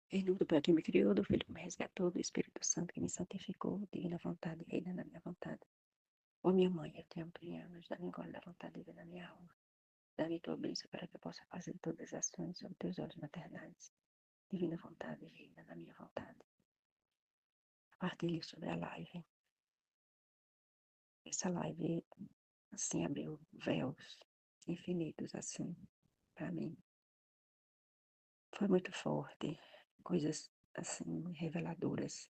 Em nome do Pai que me criou, do Filho que me resgatou, do Espírito Santo que me santificou, divina vontade, reina na minha vontade. Ó minha mãe, eu te amo, anos, dá-me engole da vontade de ver na minha alma. Dá-me tua bênção para que eu possa fazer todas as ações sobre teus olhos maternais. Divina vontade, reina na minha vontade. Partilhe sobre a live. Essa live, assim, abriu véus infinitos, assim, para mim. Foi muito forte, coisas, assim, reveladoras.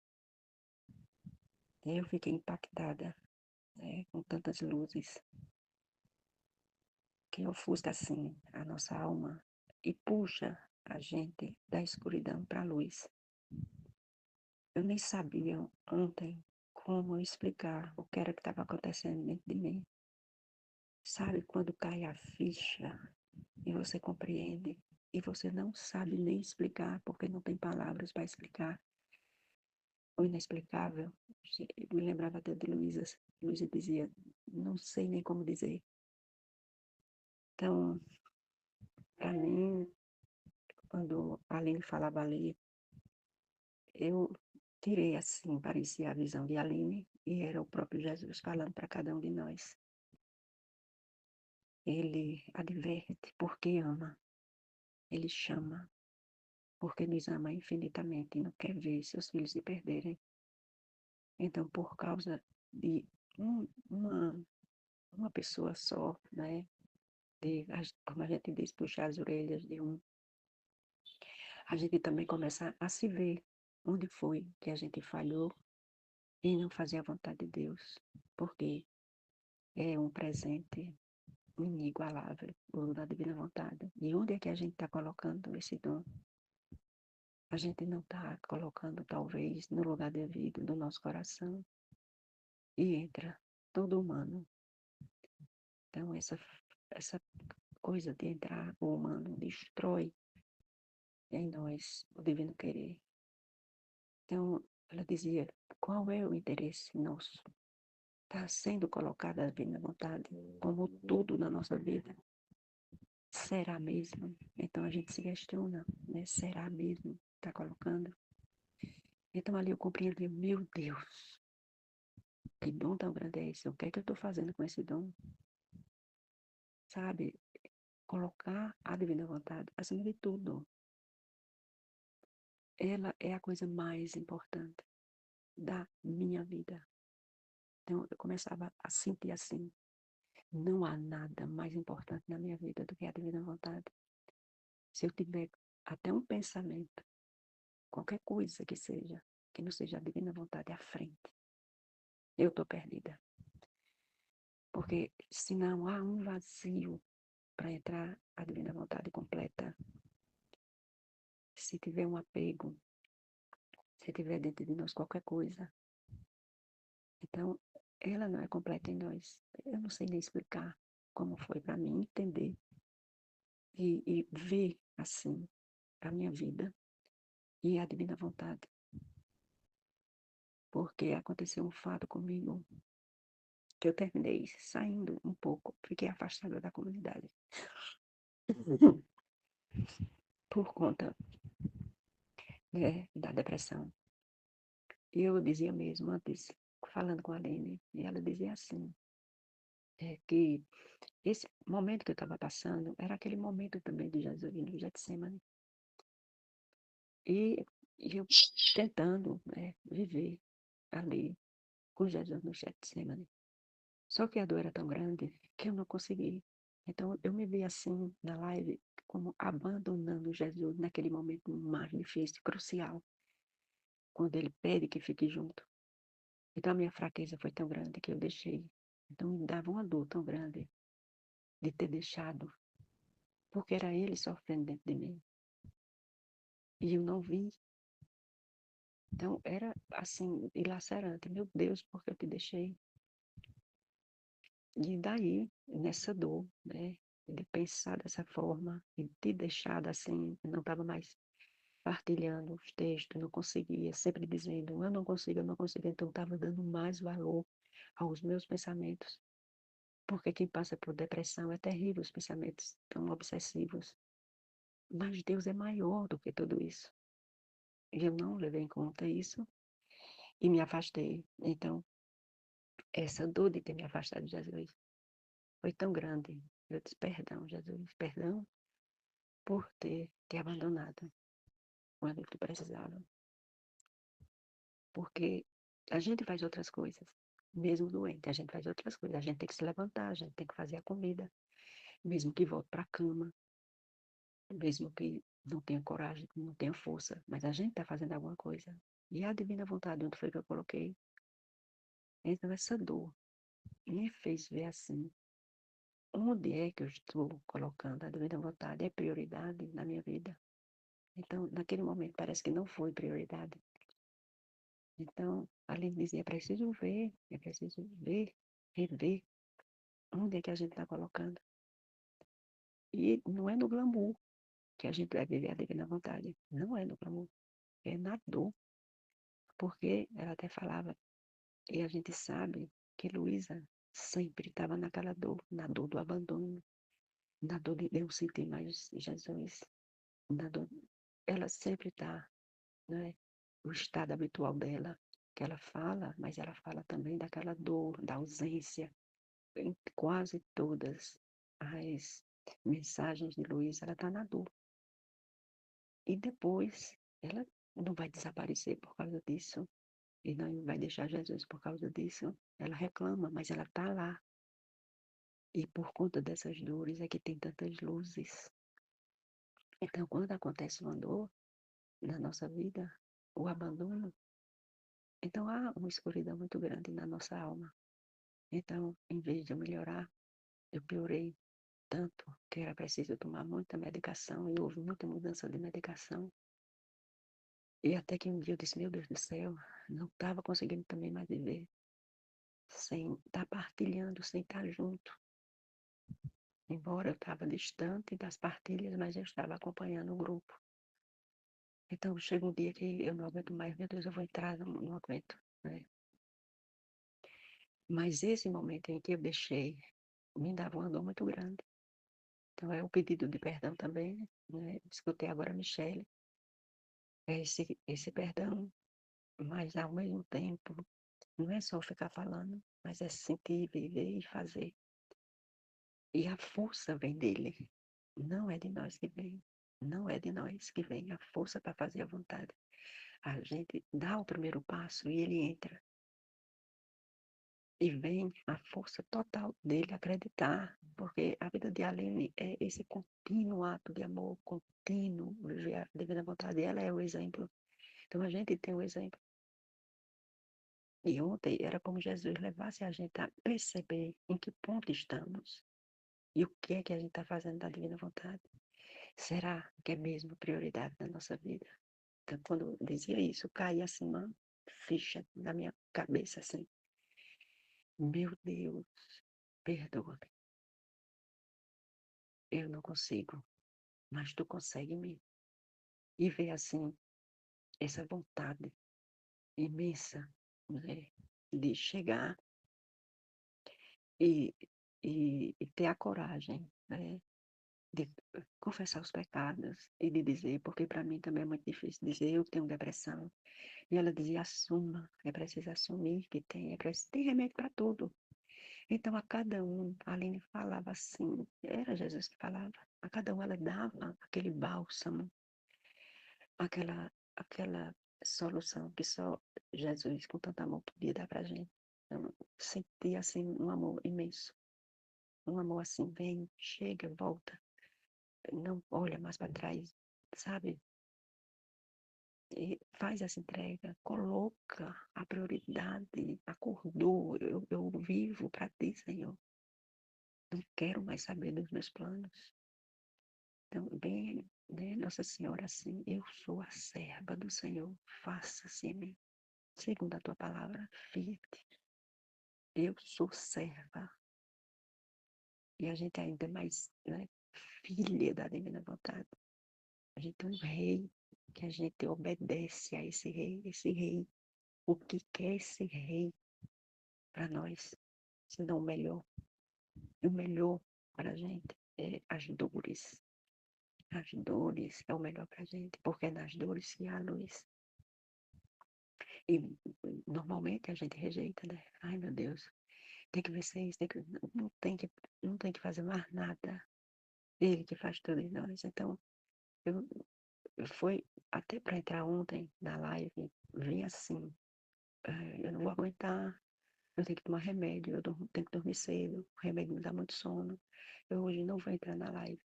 Eu fiquei impactada, né, com tantas luzes que ofusca, assim, a nossa alma e puxa a gente da escuridão para a luz. Eu nem sabia ontem como explicar o que era que estava acontecendo dentro de mim. Sabe quando cai a ficha e você compreende e você não sabe nem explicar porque não tem palavras para explicar o inexplicável? Eu me lembrava até de Luísa. Luísa dizia, não sei nem como dizer. Então, para mim, quando a Aline falava ali, eu tirei assim, parecia a visão de Aline, e era o próprio Jesus falando para cada um de nós. Ele adverte porque ama, ele chama, porque nos ama infinitamente e não quer ver seus filhos se perderem. Então, por causa de uma pessoa só, né, de, como a gente diz, puxar as orelhas de um, a gente também começa a se ver onde foi que a gente falhou e não fazer a vontade de Deus, porque é um presente inigualável, o da divina vontade. E onde é que a gente está colocando esse dom? A gente não está colocando, talvez, no lugar devido do nosso coração. E entra todo humano. Então, essa coisa de entrar o humano destrói em nós o divino querer. Então, ela dizia, qual é o interesse nosso? Está sendo colocada a divina vontade como tudo na nossa vida. Será mesmo? Então a gente se questiona, né? Será mesmo? Está colocando? Então ali eu compreendi, meu Deus, que dom tão grande é esse? O que é que eu estou fazendo com esse dom? Sabe? Colocar a divina vontade acima de tudo. Ela é a coisa mais importante da minha vida. Então eu começava a sentir assim, não há nada mais importante na minha vida do que a divina vontade. Se eu tiver até um pensamento, qualquer coisa que não seja a divina vontade à frente, eu estou perdida. Porque senão há um vazio para entrar a divina vontade completa. Se tiver um apego, se tiver dentro de nós qualquer coisa, então ela não é completa em nós. Eu não sei nem explicar como foi para mim entender e ver assim a minha vida e a divina vontade. Porque aconteceu um fato comigo que eu terminei saindo um pouco, fiquei afastada da comunidade por conta, né, da depressão. E eu dizia mesmo antes, falando com a Aline, e ela dizia assim, que esse momento que eu estava passando era aquele momento também de Jesus no Getsemane. E eu tentando, né, viver ali com Jesus no Getsemane. Só que a dor era tão grande que eu não consegui. Então eu me vi assim na live como abandonando Jesus naquele momento mais difícil, crucial, quando ele pede que fique junto. Então a minha fraqueza foi tão grande que eu deixei. Então me dava uma dor tão grande de ter deixado, porque era ele sofrendo dentro de mim. E eu não vi. Então era assim, dilacerante. Meu Deus, por que eu te deixei? E daí, nessa dor, né, de pensar dessa forma e te deixar assim, eu não estava mais partilhando os textos, não conseguia, sempre dizendo, eu não consigo, então estava dando mais valor aos meus pensamentos. Porque quem passa por depressão é terrível, os pensamentos tão obsessivos. Mas Deus é maior do que tudo isso. eu não levei em conta isso e me afastei. Então, essa dor de ter me afastado de Jesus foi tão grande. Eu disse, perdão, Jesus, perdão por ter te abandonado quando tu precisava. Porque a gente faz outras coisas, mesmo doente, a gente faz outras coisas. A gente tem que se levantar, a gente tem que fazer a comida, mesmo que volte para a cama, mesmo que não tenha coragem, não tenha força, mas a gente está fazendo alguma coisa. E a divina vontade, onde foi que eu coloquei? Então, essa dor me fez ver assim, onde é que eu estou colocando a divina vontade? É prioridade na minha vida? Então, naquele momento, parece que não foi prioridade. Então, além de dizer, é preciso ver, rever onde é que a gente está colocando. E não é no glamour que a gente vai viver a divina vontade. Não é no glamour, é na dor. Porque ela até falava, e a gente sabe que Luísa sempre estava naquela dor, na dor do abandono, na dor de eu sentir mais Jesus, na dor. Ela sempre está, né? O estado habitual dela, que ela fala, mas ela fala também daquela dor, da ausência. Em quase todas as mensagens de Luísa, ela está na dor. E depois, ela não vai desaparecer por causa disso. E não vai deixar Jesus por causa disso. Ela reclama, mas ela está lá. E por conta dessas dores é que tem tantas luzes. Então, quando acontece uma dor na nossa vida, o abandono, então há uma escuridão muito grande na nossa alma. Então, em vez de eu melhorar, eu piorei tanto que era preciso tomar muita medicação e houve muita mudança de medicação. E até que um dia eu disse, meu Deus do céu, não estava conseguindo também mais viver sem estar partilhando, sem estar junto. Embora eu estava distante das partilhas, mas eu estava acompanhando o grupo. Então chega um dia que eu não aguento mais, meu Deus, eu vou entrar, não aguento, né? Mas esse momento em que eu deixei, me dava uma dor muito grande. Então é o pedido de perdão também, né? Escutei agora a Michele, é esse perdão, mas ao mesmo tempo, não é só ficar falando, mas é sentir, viver e fazer. E a força vem dele, não é de nós que vem. Não é de nós que vem a força para fazer a vontade. A gente dá o primeiro passo e ele entra. E vem a força total dele acreditar, porque a vida de Aline é esse contínuo ato de amor, contínuo, viver a divina vontade. Ela é o exemplo. Então a gente tem o exemplo. E ontem era como Jesus levasse a gente a perceber em que ponto estamos e o que é que a gente está fazendo da divina vontade. Será que é mesmo prioridade na nossa vida? Então, quando eu dizia isso, caía assim uma ficha na minha cabeça, assim. Meu Deus, perdoa-me. Eu não consigo, mas tu consegue me. E ver assim, essa vontade imensa, né, de chegar e, e ter a coragem, né, de confessar os pecados e de dizer, porque para mim também é muito difícil dizer, eu tenho depressão. E ela dizia, assuma, é preciso assumir que tem, é preciso, tem remédio para tudo. Então, a cada um, a Aline falava assim, era Jesus que falava, a cada um ela dava aquele bálsamo, aquela solução que só Jesus, com tanto amor, podia dar para a gente. Eu senti, assim, um amor imenso. Um amor assim, vem, chega, volta, não olha mais para trás, sabe? E faz essa entrega, coloca a prioridade, acordou, eu vivo para ti, Senhor. Não quero mais saber dos meus planos. Então, bem, né, Nossa Senhora, assim, eu sou a serva do Senhor, faça-se em mim, segundo a tua palavra, fiat. Eu sou serva. E a gente ainda é mais, né, filha da divina vontade. A gente é um rei, que a gente obedece a esse rei. Esse rei, o que quer esse rei para nós? Se não o melhor. O melhor para a gente é as dores. As dores é o melhor para a gente, porque é nas dores que há luz. E normalmente a gente rejeita, né? Ai, meu Deus, tem que vencer isso, não tem que fazer mais nada. Ele que faz tudo em nós. Então, eu, foi até para entrar ontem na live, vim assim, eu não vou aguentar, eu tenho que tomar remédio, tenho que dormir cedo, o remédio me dá muito sono. Eu hoje não vou entrar na live.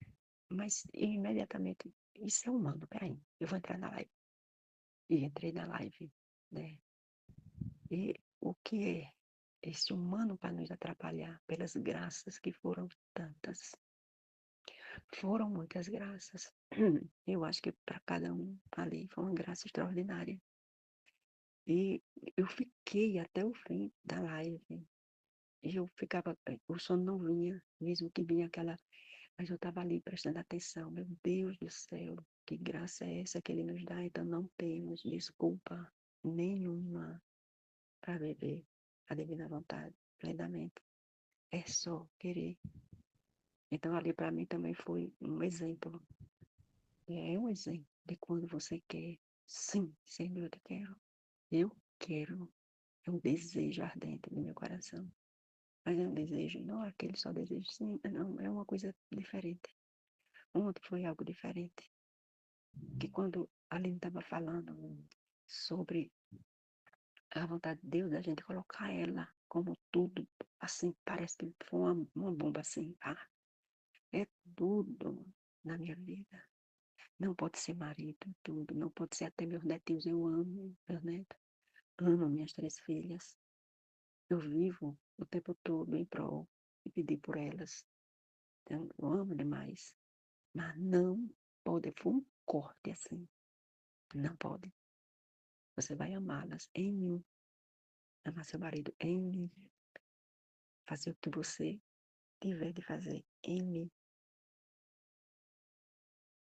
Mas imediatamente, isso é humano, peraí, eu vou entrar na live. E entrei na live, né? E o que é esse humano para nos atrapalhar pelas graças que foram tantas? Foram muitas graças. Eu acho que para cada um ali foi uma graça extraordinária. E eu fiquei até o fim da live. E eu ficava, o sono não vinha, mesmo que vinha aquela, mas eu estava ali prestando atenção. Meu Deus do céu, que graça é essa que ele nos dá? Então não temos desculpa nenhuma para viver a divina vontade plenamente. É só querer. Então ali para mim também foi um exemplo. É um exemplo de quando você quer. Sim, Senhor, eu quero. Eu quero. É um desejo ardente no meu coração. Mas é um desejo, não é aquele só desejo, sim, não, é uma coisa diferente. Ontem foi algo diferente. Que quando a Aline estava falando sobre a vontade de Deus, a gente colocar ela como tudo, assim, parece que foi uma bomba assim, ah, é tudo na minha vida. Não pode ser marido, tudo, não pode ser até meus netinhos, eu amo meus netos, amo minhas 3 filhas. Eu vivo o tempo todo em prol e pedir por elas. Então, eu amo demais. Mas não pode, foi um corte assim. Não pode. Você vai amá-las em mim. Amar seu marido em mim. Fazer o que você tiver de fazer em mim.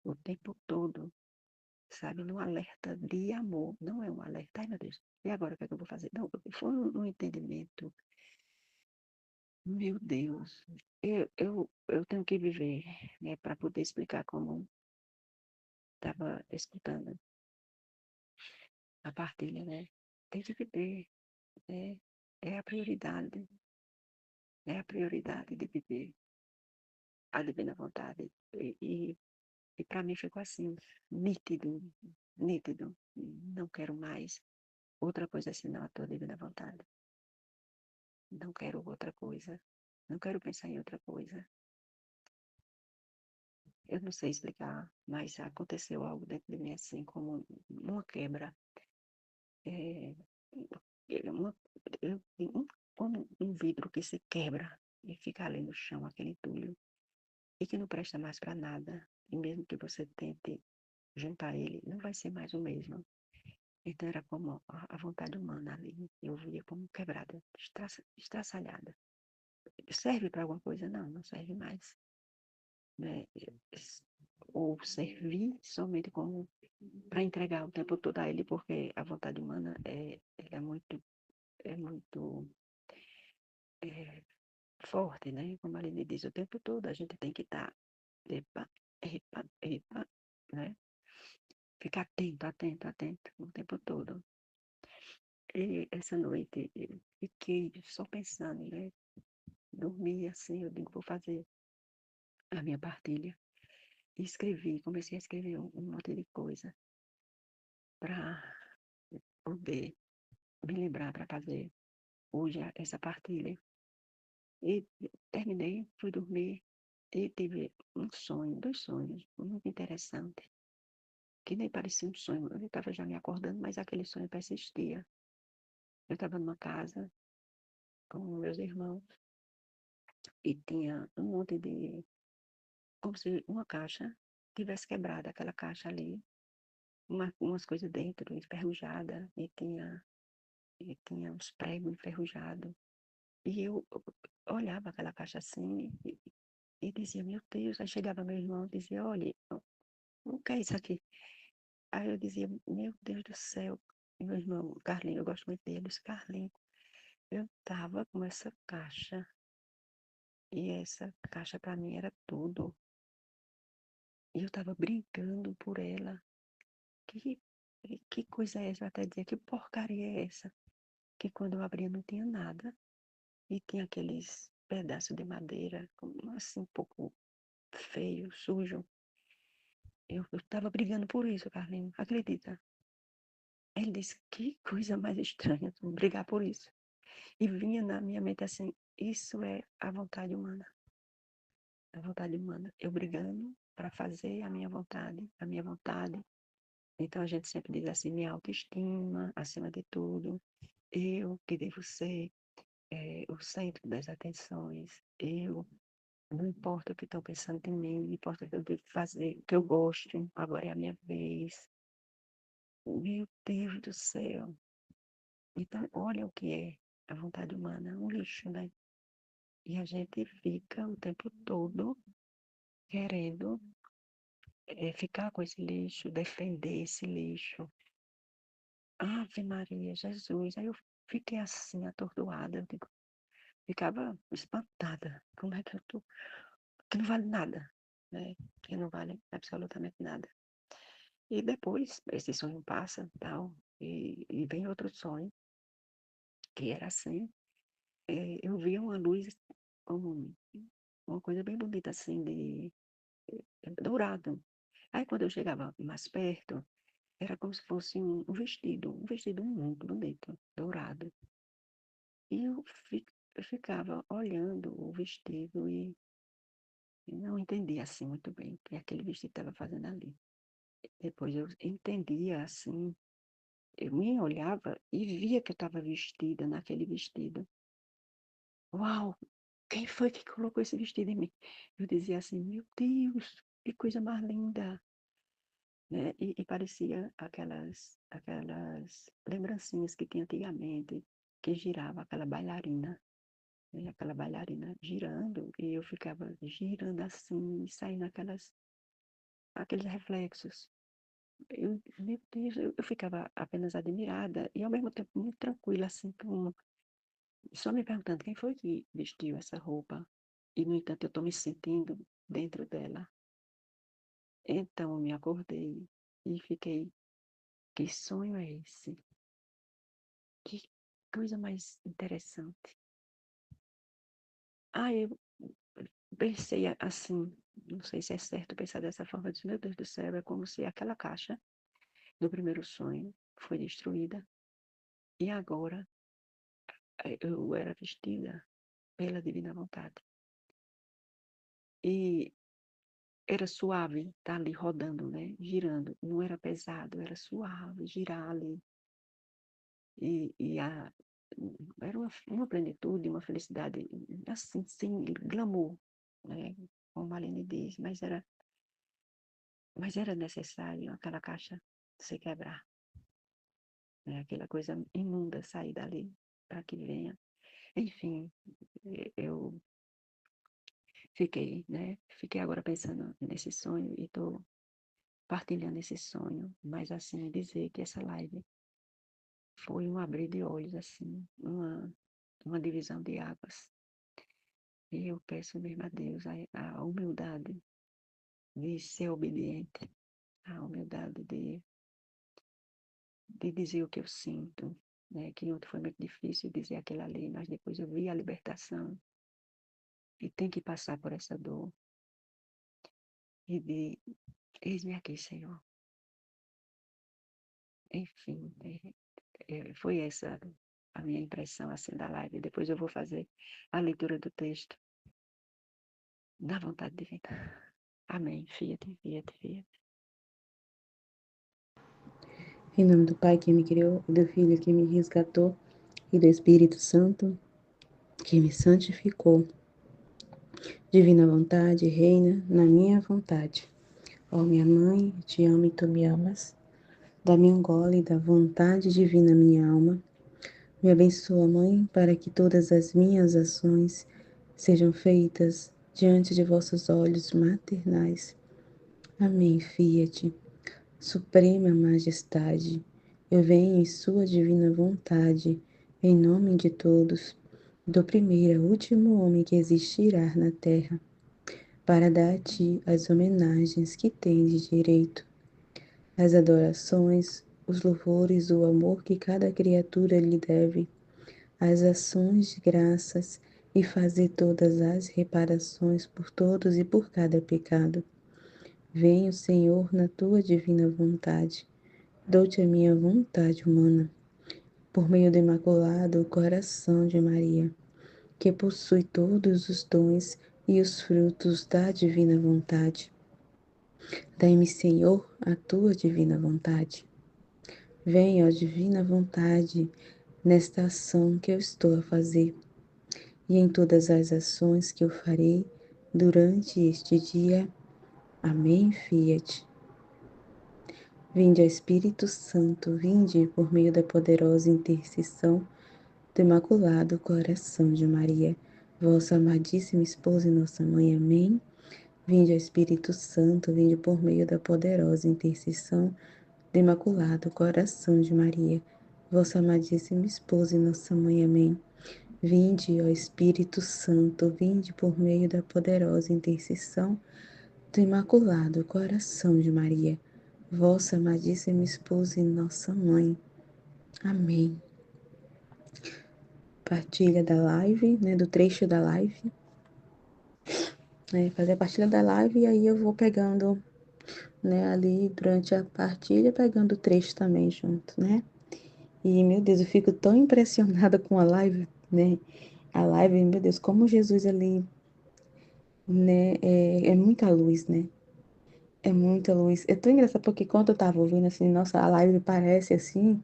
O tempo todo. Sabe? No alerta de amor. Não é um alerta. Ai, meu Deus. E agora o que é que eu vou fazer? Não, foi um entendimento. Meu Deus. Eu tenho que viver, né, para poder explicar como estava escutando a partilha, né? Tem que viver, né? É a prioridade. É a prioridade de viver a divina vontade. E para mim ficou assim, nítido, nítido. Não quero mais outra coisa senão a tua divina vontade. Não quero outra coisa. Não quero pensar em outra coisa. Eu não sei explicar, mas aconteceu algo dentro de mim assim, como uma quebra. É, uma, como um vidro que se quebra e fica ali no chão, aquele entulho, e que não presta mais para nada. E mesmo que você tente juntar ele, não vai ser mais o mesmo. Então era como a vontade humana ali. Eu via como quebrada, estraçalhada. Serve para alguma coisa? Não, não serve mais. Né? Ou servir somente como para entregar o tempo todo a ele, porque a vontade humana é muito é, forte, né? Como a Aline diz, o tempo todo a gente tem que estar, epa, epa, epa, né? Ficar atento, atento, atento o tempo todo. E essa noite eu fiquei só pensando, né? Dormi assim, eu digo, vou fazer a minha partilha. E escrevi, comecei a escrever um monte de coisa para poder me lembrar para fazer hoje essa partilha. E terminei, fui dormir e tive um sonho, 2 sonhos muito interessantes, que nem parecia um sonho. Eu estava já me acordando, mas aquele sonho persistia. Eu estava numa casa com meus irmãos e tinha um monte de, como se uma caixa tivesse quebrado, aquela caixa ali, umas coisas dentro, enferrujada, e tinha uns pregos enferrujados. E eu olhava aquela caixa assim e dizia, meu Deus, aí chegava meu irmão e dizia, olha, o que é isso aqui? Aí eu dizia, meu Deus do céu, e meu irmão, Carlinhos, eu gosto muito dele, eu disse, Carlinhos, eu tava com essa caixa, e essa caixa para mim era tudo, e eu tava brincando por ela, que E que coisa é essa? Eu até dizia, que porcaria é essa? Que quando eu abria não tinha nada. E tinha aqueles pedaços de madeira, assim, um pouco feio, sujo. Eu estava brigando por isso, Carlinhos, acredita? Ele disse, que coisa mais estranha, tu brigar por isso. E vinha na minha mente assim, isso é a vontade humana. A vontade humana. Eu brigando para fazer a minha vontade, a minha vontade. Então a gente sempre diz assim, minha autoestima, acima de tudo. Eu que devo ser o centro das atenções. Eu, não importa o que estão pensando de mim, não importa o que eu devo fazer, o que eu gosto, agora é a minha vez. Meu Deus do céu. Então, olha o que é a vontade humana, um lixo, né? E a gente fica o tempo todo querendo ficar com esse lixo, defender esse lixo. Ave Maria, Jesus. Aí eu fiquei assim, atordoada. Eu digo, ficava espantada. Como é que eu tô? Que não vale nada, né? Que não vale absolutamente nada. E depois, esse sonho passa, tal, e vem outro sonho, que era assim. Eu via uma luz, um, uma coisa bem bonita, assim, de dourado. Aí quando eu chegava mais perto, era como se fosse um vestido muito bonito, dourado. E eu ficava olhando o vestido e não entendia assim muito bem o que aquele vestido estava fazendo ali. Depois eu entendia assim, eu me olhava e via que eu estava vestida naquele vestido. Uau! Quem foi que colocou esse vestido em mim? Eu dizia assim, meu Deus, que coisa mais linda! Né? E parecia aquelas lembrancinhas que tinha antigamente, que girava aquela bailarina, né? Aquela bailarina girando, e eu ficava girando assim, e saindo aqueles reflexos. Meu Deus, eu ficava apenas admirada e ao mesmo tempo muito tranquila, assim, só me perguntando quem foi que vestiu essa roupa. E, no entanto, eu estou me sentindo dentro dela. Então, eu me acordei e fiquei, que sonho é esse? Que coisa mais interessante. Eu pensei assim, não sei se é certo pensar dessa forma, eu disse, meu Deus do céu, é como se aquela caixa do primeiro sonho foi destruída e agora eu era vestida pela divina vontade. E era suave estar ali rodando, né? Girando. Não era pesado, era suave girar ali. E era uma plenitude, uma felicidade, assim, sem glamour, né? Como a Aline diz, mas era necessário aquela caixa se quebrar, né? Aquela coisa imunda sair dali para que venha. Enfim, eu fiquei, né? Fiquei agora pensando nesse sonho e estou partilhando esse sonho, mas assim, dizer que essa live foi um abrir de olhos, assim, uma divisão de águas. E eu peço mesmo a Deus a humildade de ser obediente, a humildade de dizer o que eu sinto, né? Que ontem foi muito difícil dizer aquilo ali, mas depois eu vi a libertação e tem que passar por essa dor e de, eis-me aqui, Senhor. Enfim, foi essa a minha impressão assim da live. Depois eu vou fazer a leitura do texto da vontade divina. Amém. Fiat, fiat, fiat. Em nome do Pai que me criou, e do Filho que me resgatou, e do Espírito Santo que me santificou. Divina vontade, reina na minha vontade. Ó minha mãe, eu te amo e tu me amas. Dá-me um gole da vontade divina minha alma. Me abençoa, Mãe, para que todas as minhas ações sejam feitas diante de vossos olhos maternais. Amém, Fiat. Suprema Majestade, eu venho em sua divina vontade, em nome de todos, do primeiro ao último homem que existirá na terra, para dar a ti as homenagens que tens de direito, as adorações, os louvores, o amor que cada criatura lhe deve, as ações de graças e fazer todas as reparações por todos e por cada pecado. Venho, Senhor, na tua divina vontade. Dou-te a minha vontade humana, por meio do imaculado coração de Maria, que possui todos os dons e os frutos da divina vontade. Dai-me, Senhor, a tua divina vontade. Venha, ó divina vontade, nesta ação que eu estou a fazer e em todas as ações que eu farei durante este dia. Amém, Fiat. Vinde, ó Espírito Santo, vinde por meio da poderosa intercessão do Imaculado Coração de Maria, vossa amadíssima esposa e nossa mãe. Amém. Vinde, ó Espírito Santo, vinde por meio da poderosa intercessão do Imaculado Coração de Maria, vossa amadíssima esposa e nossa mãe. Amém. Vinde, ó Espírito Santo, vinde por meio da poderosa intercessão do Imaculado Coração de Maria, vossa amadíssima esposa e nossa mãe. Amém. Partilha da live, né, do trecho da live, né, fazer a partilha da live e aí eu vou pegando, né, ali durante a partilha, pegando o trecho também junto, né. E, meu Deus, eu fico tão impressionada com a live, né, a live, meu Deus, como Jesus ali, né, é muita luz, né, é muita luz. É tão engraçado porque quando eu tava ouvindo, assim, nossa, a live parece assim,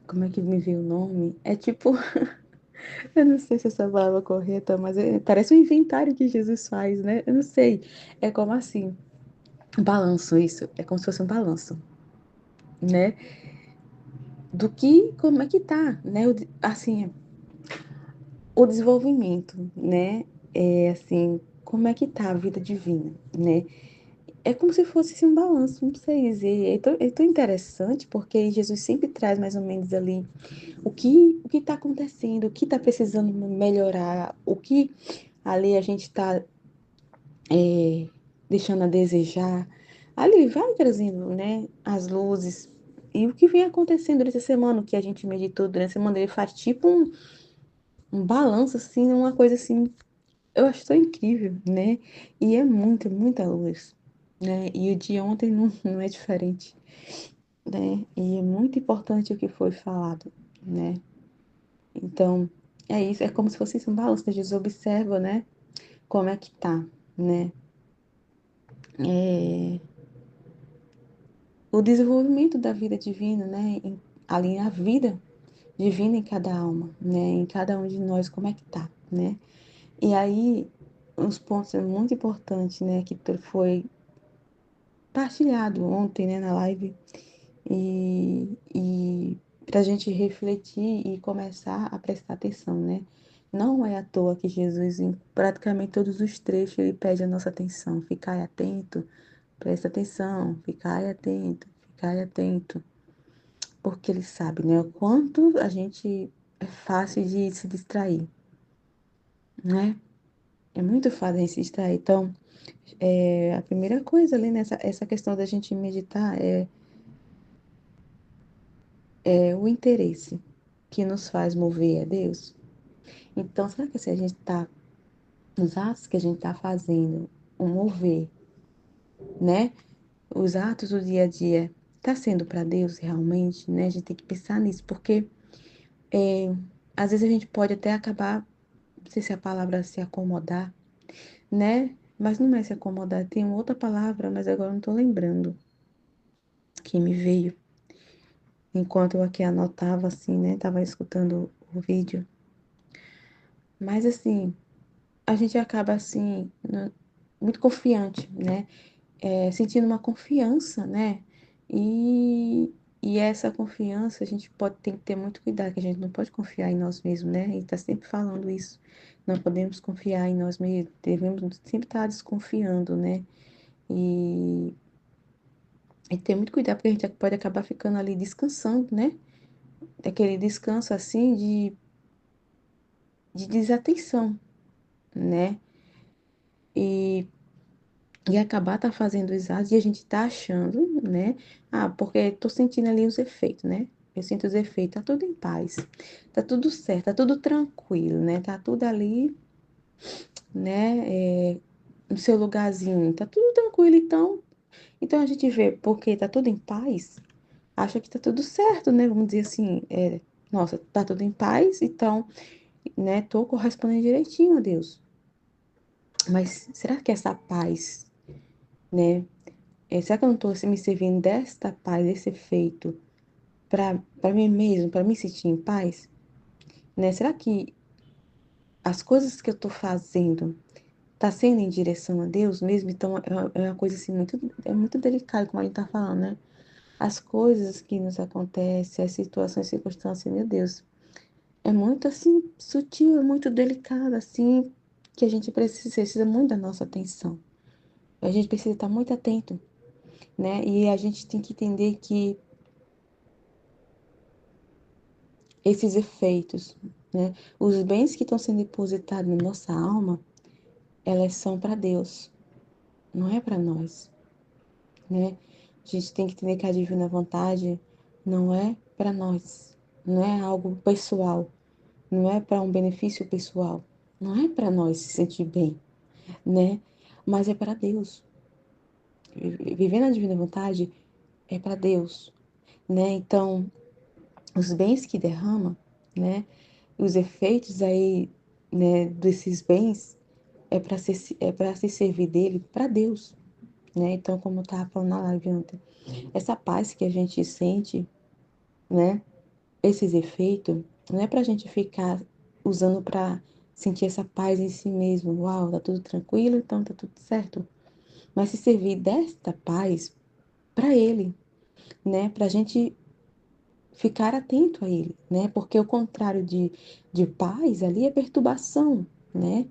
como é que me veio o nome? É tipo, eu não sei se essa palavra é correta, mas parece um inventário que Jesus faz, né? Eu não sei. É como assim, um balanço, isso. É como se fosse um balanço, né? Do que, como é que tá, né? Assim, o desenvolvimento, né? É assim, como é que tá a vida divina, né? É como se fosse assim, um balanço, não sei dizer. É tão interessante porque Jesus sempre traz mais ou menos ali o que está acontecendo, o que está precisando melhorar, o que ali a gente está deixando a desejar. Ali vai trazendo, né, as luzes. E o que vem acontecendo durante a semana, o que a gente meditou durante a semana, ele faz tipo um balanço, assim, uma coisa assim, eu acho tão incrível, né? E é muita, muita luz, né? E o de ontem não é diferente, né? E é muito importante o que foi falado, né? Então, é isso, é como se fosse um balanço, né? Jesus observa, né? Como é que tá, né? É, o desenvolvimento da vida divina, né? Ali a vida divina em cada alma, né? Em cada um de nós, como é que tá, né? E aí, uns pontos muito importantes, né? Que foi partilhado ontem, né? Na live. E para a gente refletir e começar a prestar atenção, né? Não é à toa que Jesus, em praticamente todos os trechos, ele pede a nossa atenção. Ficai atento, presta atenção, ficai atento. Porque ele sabe, né? O quanto a gente é fácil de se distrair, né? É muito fácil de se distrair. Então, a primeira coisa ali nessa essa questão da gente meditar é o interesse que nos faz mover a Deus. Então, será que se a gente está, os atos que a gente está fazendo, o mover, né? Os atos do dia a dia, está sendo para Deus realmente, né? A gente tem que pensar nisso, porque às vezes a gente pode até acabar, não sei se a palavra é se acomodar, né? Mas não é se acomodar, tem uma outra palavra, mas agora eu não estou lembrando, que me veio enquanto eu aqui anotava assim, né? Tava escutando o vídeo. Mas assim, a gente acaba assim, muito confiante, né? Sentindo uma confiança, né? E, e essa confiança a gente tem que ter muito cuidado, que a gente não pode confiar em nós mesmos, né? E está sempre falando isso. Não podemos confiar em nós mesmos, devemos sempre estar desconfiando, né? E, e ter muito cuidado, porque a gente pode acabar ficando ali descansando, né? Aquele descanso assim de desatenção, né? e acabar tá fazendo exatos e a gente tá achando, né? Ah, porque tô sentindo ali os efeitos, né? Eu sinto os efeitos, tá tudo em paz, tá tudo certo, tá tudo tranquilo, né? Tá tudo ali, né? No seu lugarzinho, tá tudo tranquilo, então a gente vê, porque tá tudo em paz, acha que tá tudo certo, né? Vamos dizer assim, nossa, tá tudo em paz, então, né? Tô correspondendo direitinho a Deus. Mas será que essa paz, né? Será que eu não estou me servindo desta paz, desse efeito, para mim mesmo, para me sentir em paz? Né? Será que as coisas que eu estou fazendo tá sendo em direção a Deus mesmo? Então é uma coisa assim muito delicada, como a gente está falando, né? As coisas que nos acontecem, as situações, circunstâncias, meu Deus, é muito assim sutil, é muito delicado, assim, que a gente precisa muito da nossa atenção. A gente precisa estar muito atento, né? E a gente tem que entender que esses efeitos, né? Os bens que estão sendo depositados na nossa alma, elas são para Deus, não é para nós, né? A gente tem que entender que a divina vontade não é para nós, não é algo pessoal, não é para um benefício pessoal, não é para nós se sentir bem, né? Mas é para Deus. Viver na divina vontade é para Deus, né? Então, os bens que derrama, né? Os efeitos aí, né, desses bens é para se servir dele para Deus, né? Então, como eu estava falando na live ontem, essa paz que a gente sente, né? Esses efeitos, não é para a gente ficar usando para sentir essa paz em si mesmo. Uau, tá tudo tranquilo, então tá tudo certo. Mas se servir desta paz para ele, né? Para a gente ficar atento a ele, né? Porque o contrário de paz ali é perturbação, né?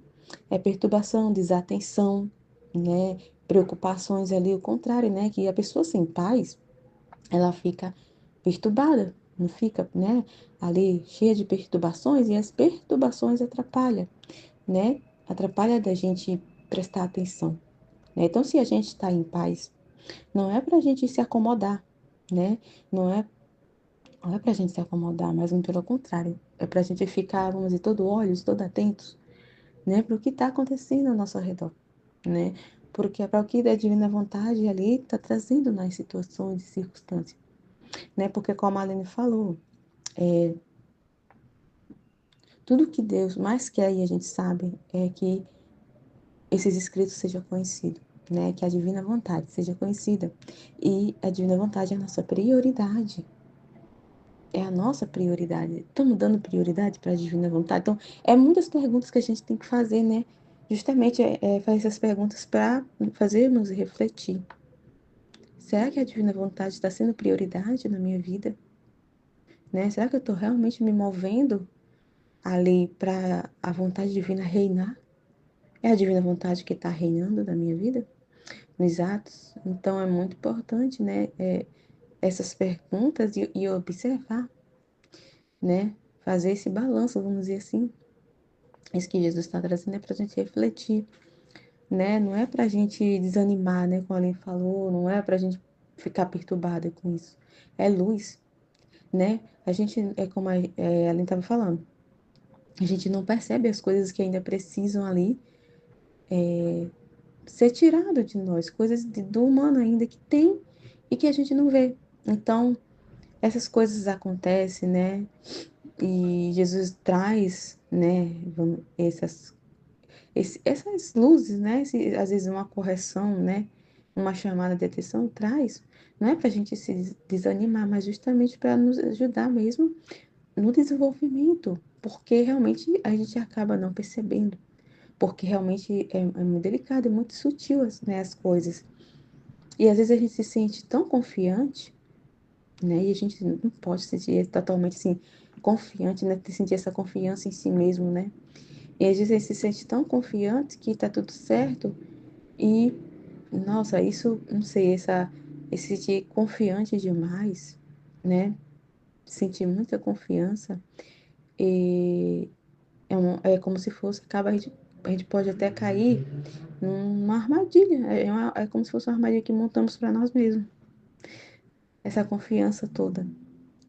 É perturbação, desatenção, né? Preocupações ali, o contrário, né? Que a pessoa sem paz, ela fica perturbada, não fica, né? Ali cheia de perturbações e as perturbações atrapalham, né? Atrapalha da gente prestar atenção, né? Então, se a gente está em paz, não é para a gente se acomodar, né? Não é Não é para a gente se acomodar, mas muito pelo contrário. É para a gente ficar, vamos dizer, todo olhos, todo atentos, né, para o que está acontecendo ao nosso redor, né? Porque é para o que da divina vontade ali está trazendo nas situações e circunstâncias, né? Porque como a Aline falou, tudo que Deus mais quer e a gente sabe é que esses escritos sejam conhecidos, né? Que a divina vontade seja conhecida. E a divina vontade é a nossa prioridade, é a nossa prioridade. Estamos dando prioridade para a divina vontade? Então, é muitas perguntas que a gente tem que fazer, né? Justamente fazer essas perguntas para fazermos refletir. Será que a divina vontade está sendo prioridade na minha vida? Né? Será que eu estou realmente me movendo ali para a vontade divina reinar? É a divina vontade que está reinando na minha vida? Nos atos? Então, é muito importante, né? Essas perguntas e observar, né? Fazer esse balanço, vamos dizer assim. Isso que Jesus está trazendo é para a gente refletir, né? Não é para a gente desanimar, né? Como a Aline falou, não é para a gente ficar perturbada com isso. É luz, né? A gente, é como a Aline estava falando, a gente não percebe as coisas que ainda precisam ali ser tirado de nós, coisas do humano ainda que tem e que a gente não vê. Então, essas coisas acontecem, né? E Jesus traz, né, essas luzes, né? Às vezes uma correção, né? Uma chamada de atenção traz, não é para a gente se desanimar, mas justamente para nos ajudar mesmo no desenvolvimento, porque realmente a gente acaba não percebendo, porque realmente é muito delicado, é muito sutil, né, as coisas. E às vezes a gente se sente tão confiante, né? E a gente não pode se sentir totalmente assim, confiante, né? Sentir essa confiança em si mesmo, né? E às vezes a gente se sente tão confiante que tá tudo certo e, nossa, isso, não sei, esse sentir confiante demais, né? Sentir muita confiança e é como se fosse, acaba a gente pode até cair numa armadilha. É como se fosse uma armadilha que montamos para nós mesmos. Essa confiança toda,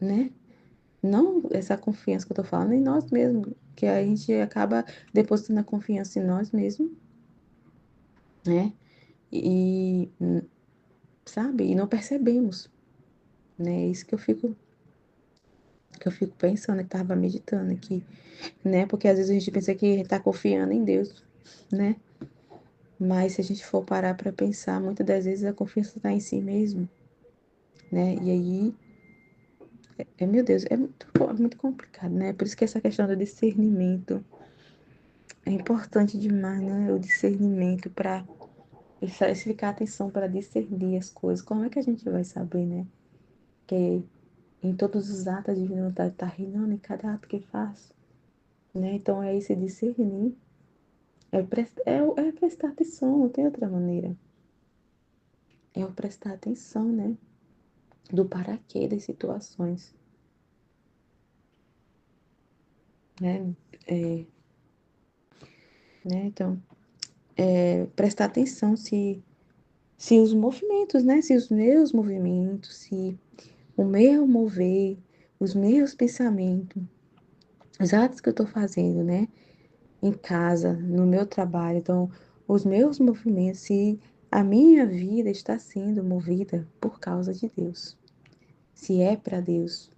né? Não essa confiança que eu tô falando em nós mesmos, que a gente acaba depositando a confiança em nós mesmos, né? E, sabe? E não percebemos, né? É isso que eu fico pensando, que tava meditando aqui, né? Porque às vezes a gente pensa que tá confiando em Deus, né? Mas se a gente for parar para pensar, muitas das vezes a confiança está em si mesmo, né? E aí, meu Deus, é muito complicado, né? Por isso que essa questão do discernimento é importante demais, né? O discernimento para ficar atenção para discernir as coisas. Como é que a gente vai saber, né? Que em todos os atos a divina vontade está reinando em cada ato que faz, né? Então é esse discernir, é prestar atenção, não tem outra maneira. É o prestar atenção, né? Do para quê das situações, né? É, né? Então, prestar atenção se os movimentos, né? Se os meus movimentos, se o meu mover, os meus pensamentos, os atos que eu estou fazendo, né? Em casa, no meu trabalho, então, os meus movimentos, se a minha vida está sendo movida por causa de Deus, se é para Deus,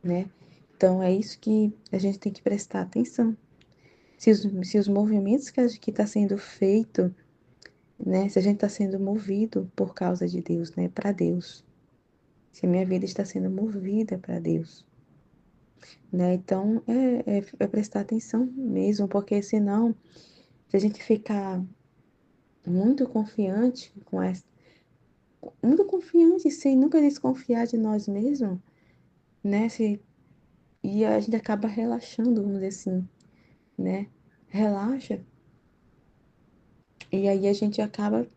né? Então, é isso que a gente tem que prestar atenção. Se os movimentos que está sendo feito, né? Se a gente está sendo movido por causa de Deus, né? Para Deus. Se a minha vida está sendo movida para Deus, né? Então, é prestar atenção mesmo, porque senão, se a gente ficar muito confiante muito confiante sem nunca desconfiar de nós mesmos, né? E a gente acaba relaxando, vamos dizer assim, né? Relaxa. E aí a gente acaba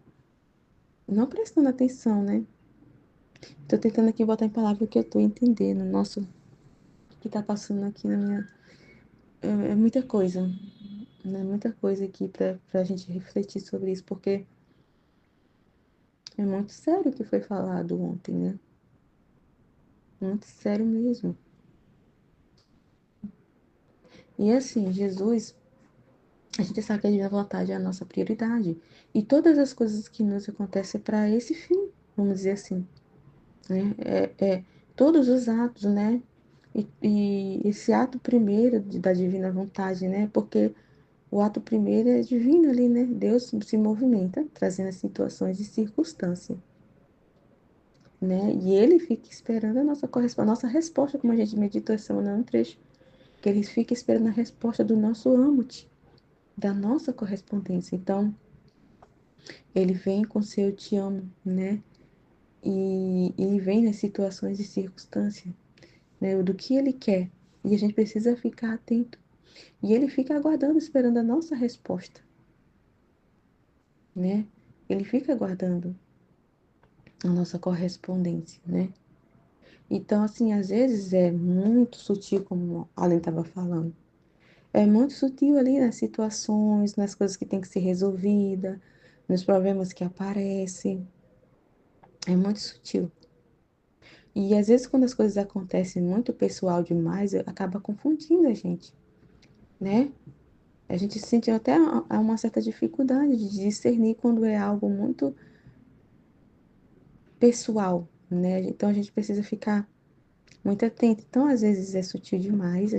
não prestando atenção, né? Tô tentando aqui botar em palavras o que eu tô entendendo. Nossa, o que tá passando aqui na minha. É muita coisa, né? Muita coisa aqui pra gente refletir sobre isso, porque é muito sério o que foi falado ontem, né? Muito sério mesmo. E assim, Jesus, a gente sabe que a divina vontade é a nossa prioridade. E todas as coisas que nos acontecem é para esse fim, vamos dizer assim, né? Todos os atos, né? E esse ato primeiro da divina vontade, né? Porque o ato primeiro é divino ali, né? Deus se movimenta, trazendo as situações e circunstâncias, né? E ele fica esperando a nossa resposta, como a gente meditou essa semana no trecho, que ele fica esperando a resposta do nosso âmago, da nossa correspondência. Então, ele vem com seu te amo, né? E vem nas situações e circunstâncias, né? Do que ele quer. E a gente precisa ficar atento. E ele fica aguardando, esperando a nossa resposta, né? Ele fica aguardando a nossa correspondência, né? Então, assim, às vezes é muito sutil, como a Alan estava falando. É muito sutil ali nas situações, nas coisas que tem que ser resolvida, nos problemas que aparecem. É muito sutil. E às vezes, quando as coisas acontecem muito pessoal demais, acaba confundindo a gente, né? A gente sente até uma certa dificuldade de discernir quando é algo muito pessoal, né? Então a gente precisa ficar muito atento. Então, às vezes é sutil demais,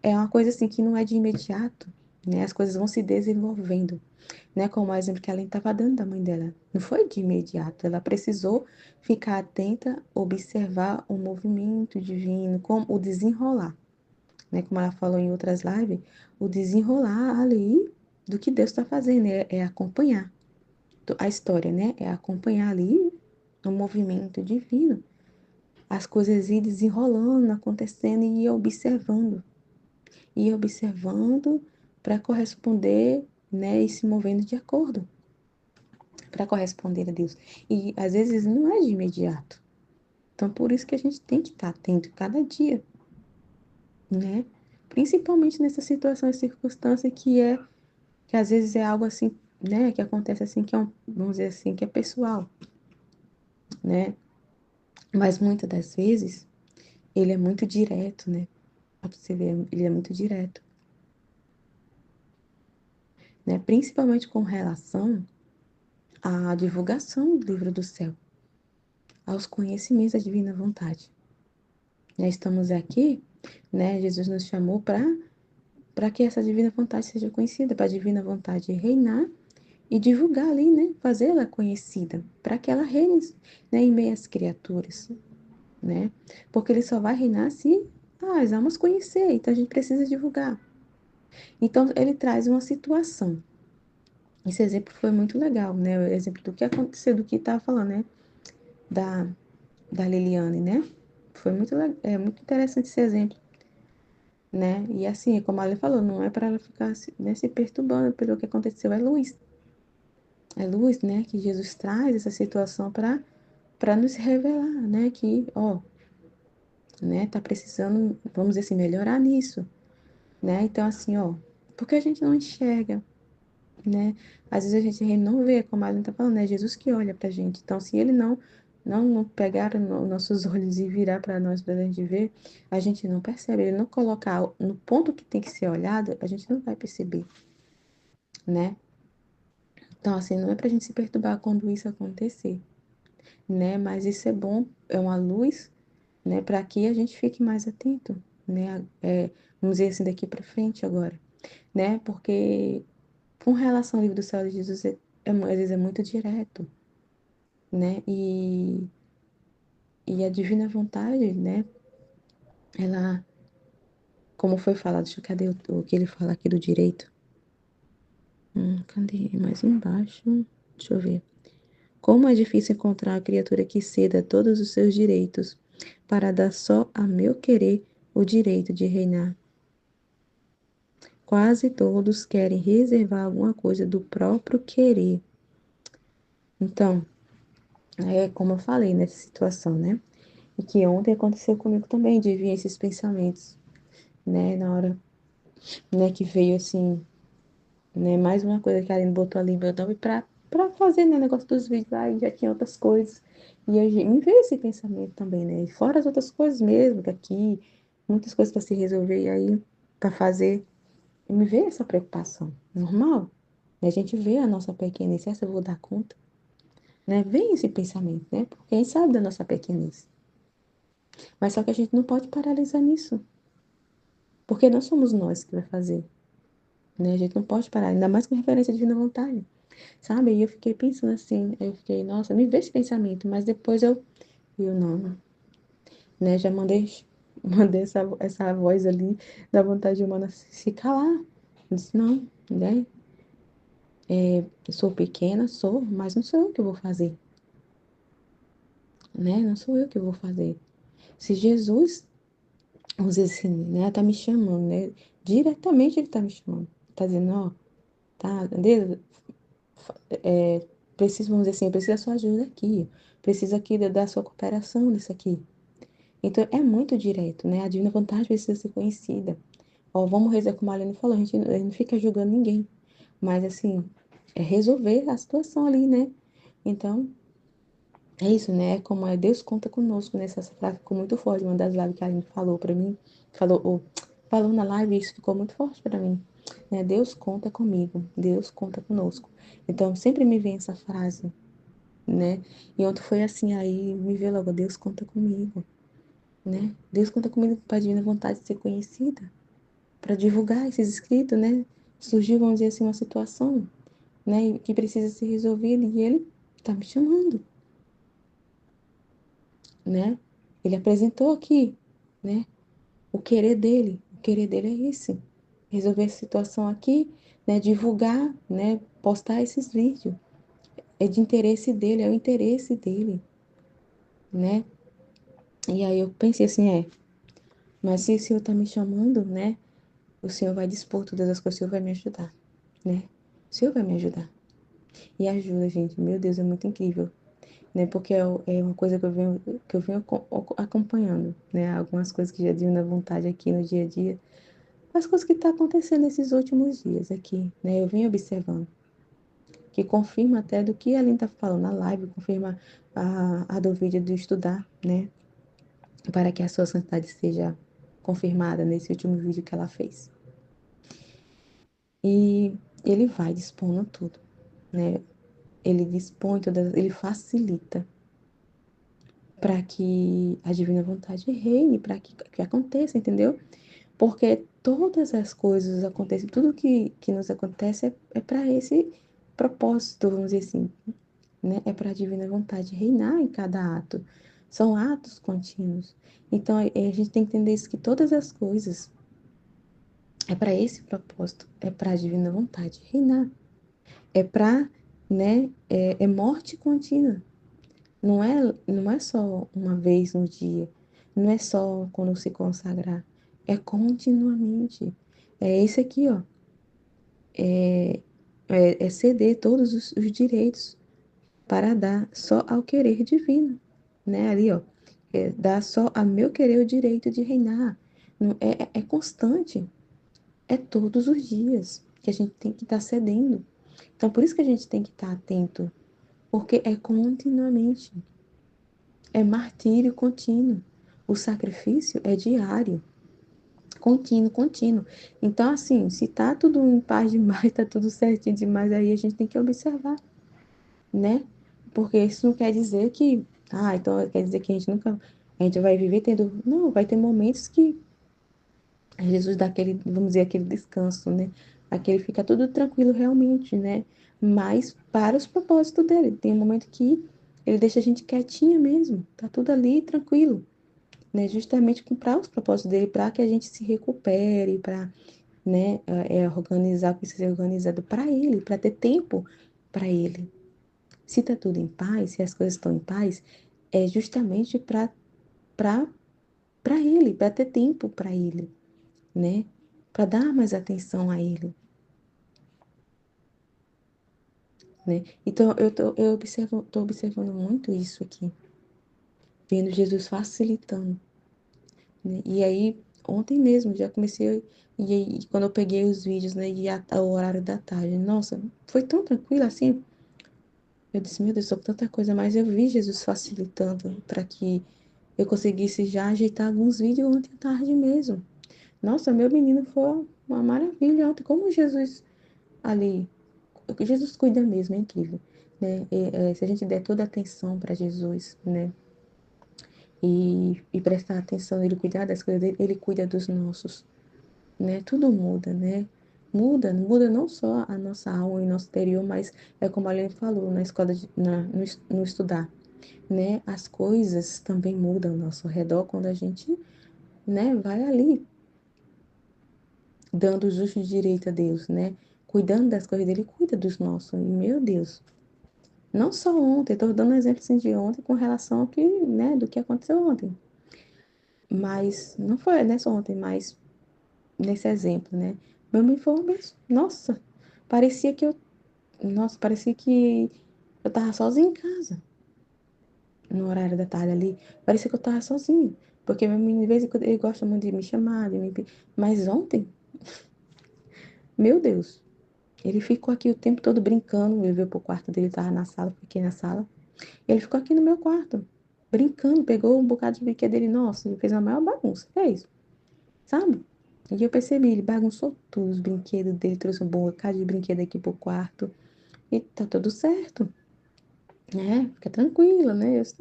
é uma coisa assim que não é de imediato, né? As coisas vão se desenvolvendo, né? Como o exemplo que ela estava dando da mãe dela. Não foi de imediato, ela precisou ficar atenta, observar o movimento divino, como o desenrolar, né? Como ela falou em outras lives, o desenrolar ali do que Deus está fazendo, é acompanhar a história, né? É acompanhar ali o movimento divino, as coisas ir desenrolando, acontecendo e observando para corresponder, né? E se movendo de acordo para corresponder a Deus. E às vezes não é de imediato. Então, por isso que a gente tem que estar atento cada dia, né? Principalmente nessa situação e circunstância que às vezes é algo assim, né, que acontece assim, que é vamos dizer assim, que é pessoal, né? Mas muitas das vezes ele é muito direto, né? Pra você ver, ele é muito direto, né? Principalmente com relação à divulgação do livro do céu, aos conhecimentos da divina vontade. Nós estamos aqui, né? Jesus nos chamou para que essa divina vontade seja conhecida, para a divina vontade reinar e divulgar ali, né? Fazê-la conhecida, para que ela reine, né, em meio às criaturas, né? Porque ele só vai reinar se as almas conhecer, então a gente precisa divulgar. Então ele traz uma situação. Esse exemplo foi muito legal, né? O exemplo do que aconteceu, do que estava falando, né? Da, da Liliane, né? Foi muito interessante esse exemplo, né? E assim, como a Ale falou, não é para ela ficar né, se perturbando pelo que aconteceu, é luz. É luz, né? Que Jesus traz essa situação para nos revelar, né? Que, ó, né? Tá precisando, vamos dizer assim, melhorar nisso, né? Então, assim, ó, porque a gente não enxerga, né? Às vezes a gente não vê, como a Aline tá falando, é Jesus que olha pra gente. Então, se ele não pegar nossos olhos e virar para nós pra gente ver, a gente não percebe. Ele não colocar no ponto que tem que ser olhado, a gente não vai perceber, né? Então, assim, não é pra gente se perturbar quando isso acontecer, né? Mas isso é bom, é uma luz, né? Para que a gente fique mais atento, né? Vamos dizer assim, daqui para frente agora, né? Porque com relação ao livro do céu de Jesus, às vezes é muito direto, né? E a divina vontade, né? Ela, como foi falado, cadê o que ele fala aqui do direito? Cadê? Mais embaixo. Deixa eu ver. Como é difícil encontrar a criatura que ceda todos os seus direitos para dar só a meu querer o direito de reinar. Quase todos querem reservar alguma coisa do próprio querer. Então, é como eu falei nessa situação, né? E que ontem aconteceu comigo também, de vir esses pensamentos, né? Na hora, né, que veio assim, né? Mais uma coisa que a Aline botou ali em meu nome pra fazer, né? O negócio dos vídeos lá, e já tinha outras coisas. E aí me veio esse pensamento também, né? E fora as outras coisas mesmo, que aqui, muitas coisas para se resolver, e aí, para fazer. E me veio essa preocupação. Normal. E a gente vê a nossa pequenez, essa eu vou dar conta, né? Vem esse pensamento, né? Porque a gente sabe da nossa pequenez. Mas só que a gente não pode paralisar nisso. Porque não somos nós que vai fazer, né? A gente não pode parar, ainda mais com referência à divina vontade, sabe? E eu fiquei pensando assim, aí eu fiquei, nossa, me veio esse pensamento, mas depois eu não, né? Já mandei essa voz ali da vontade humana se calar. Eu disse, não, né? Eu sou pequena, sou, mas não sou eu que vou fazer, né? Não sou eu que vou fazer. Se Jesus, vamos dizer assim, né, tá me chamando, né? Diretamente ele tá me chamando. Tá dizendo, ó, tá, Deus, preciso, vamos dizer assim, eu preciso da sua ajuda aqui. Preciso aqui da sua cooperação nisso aqui. Então, é muito direto, né? A divina vontade precisa ser conhecida. Ó, vamos resolver, como a Marlene falou, a gente não fica julgando ninguém. Mas, assim, é resolver a situação ali, né? Então, é isso, né? Como é, Deus conta conosco, né? Essa frase ficou muito forte. Uma das lives que a gente falou pra mim, falou na live, isso ficou muito forte pra mim. Né? Deus conta comigo, Deus conta conosco. Então, sempre me vem essa frase, né? E ontem foi assim, aí me veio logo, Deus conta comigo, né? Deus conta comigo para a divina vontade de ser conhecida, para divulgar esses escritos, né? Surgiu, vamos dizer assim, uma situação, né? Que precisa ser resolvida e Ele está me chamando, né? Ele apresentou aqui, né? O querer dele é esse, resolver essa situação aqui, né? Divulgar, né? Postar esses vídeos, é de interesse dele, é o interesse dele, né? E aí eu pensei assim, mas se o Senhor está me chamando, né? O Senhor vai dispor todas as coisas, o Senhor vai me ajudar, né? O Senhor vai me ajudar. E ajuda, gente. Meu Deus, é muito incrível, né? Porque é uma coisa que eu venho acompanhando, né? Algumas coisas que já deu na vontade aqui no dia a dia, as coisas que estão acontecendo nesses últimos dias aqui, né? Eu vim observando, que confirma até do que a Aline está falando na live, confirma a do vídeo do estudar, né? Para que a sua santidade seja confirmada nesse último vídeo que ela fez. E ele vai dispondo tudo, né? Ele dispõe todas, ele facilita para que a divina vontade reine, para que aconteça, entendeu? Porque todas as coisas acontecem, tudo que nos acontece é para esse propósito, vamos dizer assim, né? É para a divina vontade reinar em cada ato. São atos contínuos. Então, a gente tem que entender isso, que todas as coisas é para esse propósito, é para a divina vontade reinar. É para, né, é morte contínua. Não é só uma vez no dia, não é só quando se consagrar, é continuamente. É isso aqui, ó, é ceder todos os direitos para dar só ao querer divino, né? Ali, ó, dar só a meu querer o direito de reinar. Não, é constante, é todos os dias que a gente tem que estar cedendo. Então, por isso que a gente tem que estar atento, porque é continuamente. É martírio contínuo. O sacrifício é diário, contínuo, contínuo. Então, assim, se tá tudo em paz demais, tá tudo certinho demais, aí a gente tem que observar, né? Porque isso não quer dizer que, então quer dizer que a gente nunca, a gente vai viver tendo, não, vai ter momentos que Jesus dá aquele, vamos dizer, aquele descanso, né? Aquele fica tudo tranquilo realmente, né? Mas para os propósitos dele. Tem um momento que ele deixa a gente quietinha mesmo, tá tudo ali tranquilo, né? Justamente para os propósitos dele, para que a gente se recupere, para, né, organizar, precisa ser organizado para ele, para ter tempo para ele. Se tá tudo em paz, se as coisas estão em paz, é justamente para para ele, para ter tempo para ele, né? Para dar mais atenção a ele, né? Então tô observando muito isso aqui, vendo Jesus facilitando, né? E aí, ontem mesmo, já comecei, e aí, quando eu peguei os vídeos, né, e o horário da tarde, nossa, foi tão tranquilo assim. Eu disse, meu Deus, sou tanta coisa, mas eu vi Jesus facilitando para que eu conseguisse já ajeitar alguns vídeos ontem à tarde mesmo. Nossa, meu menino foi uma maravilha ontem, como Jesus ali, Jesus cuida mesmo, é incrível, né? Se a gente der toda a atenção para Jesus, né? E prestar atenção, ele cuidar das coisas dele, ele cuida dos nossos, né? Tudo muda, né? Muda não só a nossa alma e nosso interior, mas é como a Aline falou na escola, no estudar, né? As coisas também mudam ao nosso redor quando a gente, né, vai ali, dando o justo direito a Deus, né? Cuidando das coisas dele, cuida dos nossos. E, meu Deus, não só ontem, estou dando um exemplo assim, de ontem com relação ao que, né, do que aconteceu ontem. Mas não foi, né, só ontem, mas nesse exemplo, né? Meu me foi nossa, parecia que eu, nossa, parecia que eu tava sozinha em casa, no horário da tarde ali, parecia que eu tava sozinha, porque meu menino, de vez em quando, ele gosta muito de me chamar, mas ontem, meu Deus, ele ficou aqui o tempo todo brincando, ele veio pro quarto dele, tava na sala, fiquei na sala, ele ficou aqui no meu quarto, brincando, pegou um bocado de brinquedo dele, nossa, ele fez a maior bagunça, que é isso, sabe? E eu percebi, ele bagunçou tudo, os brinquedos dele, trouxe um bocado de brinquedo aqui pro quarto. E tá tudo certo, né? Fica tranquila, né? Eu disse,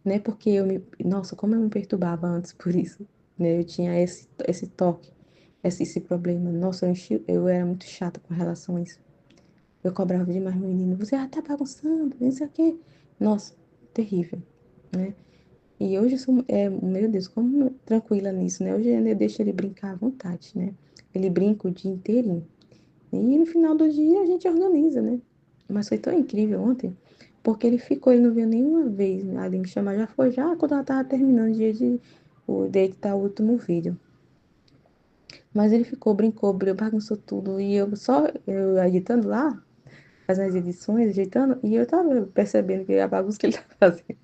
né? Porque nossa, como eu me perturbava antes por isso, né? Eu tinha esse toque, esse problema. Nossa, eu era muito chata com relação a isso. Eu cobrava demais meu menino, você já tá bagunçando, não sei o quê. Nossa, terrível, né? E hoje eu sou, meu Deus, como tranquila nisso, né? Hoje eu deixo ele brincar à vontade, né? Ele brinca o dia inteirinho. E no final do dia a gente organiza, né? Mas foi tão incrível ontem, porque ele ficou, ele não veio nenhuma vez ali me chamar, já foi já quando ela tava terminando o dia de editar o último vídeo. Mas ele ficou, brincou, bagunçou tudo, e eu editando lá, fazendo as edições, ajeitando, e eu tava percebendo que a bagunça que ele tava fazendo,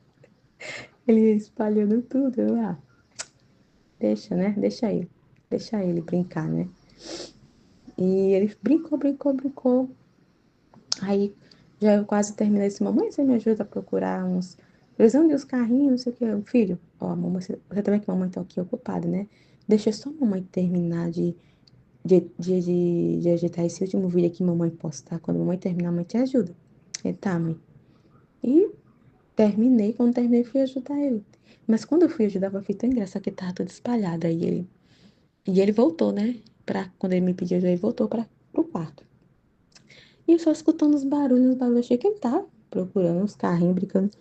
ele ia espalhando tudo, deixa, né? Deixa aí. deixar ele brincar, né? E ele brincou, brincou, brincou. Aí já eu quase terminei esse, mamãe, você me ajuda a procurar uns, usando os carrinhos, não sei o que. Filho, ó, mamãe, você também que a mamãe tá aqui ocupada, né? Deixa só a mamãe terminar de ajeitar esse último vídeo aqui, mamãe postar. Quando a mamãe terminar, a mãe te ajuda. Ele, tá, mãe. E terminei, quando terminei, fui ajudar ele. Mas quando eu fui ajudar, foi tão engraçado que tava tudo espalhado. E ele voltou, né? Quando ele me pediu ajuda, ele voltou pro quarto. E eu só escutando os barulhos, achei que ele tava procurando uns carrinhos, brincando.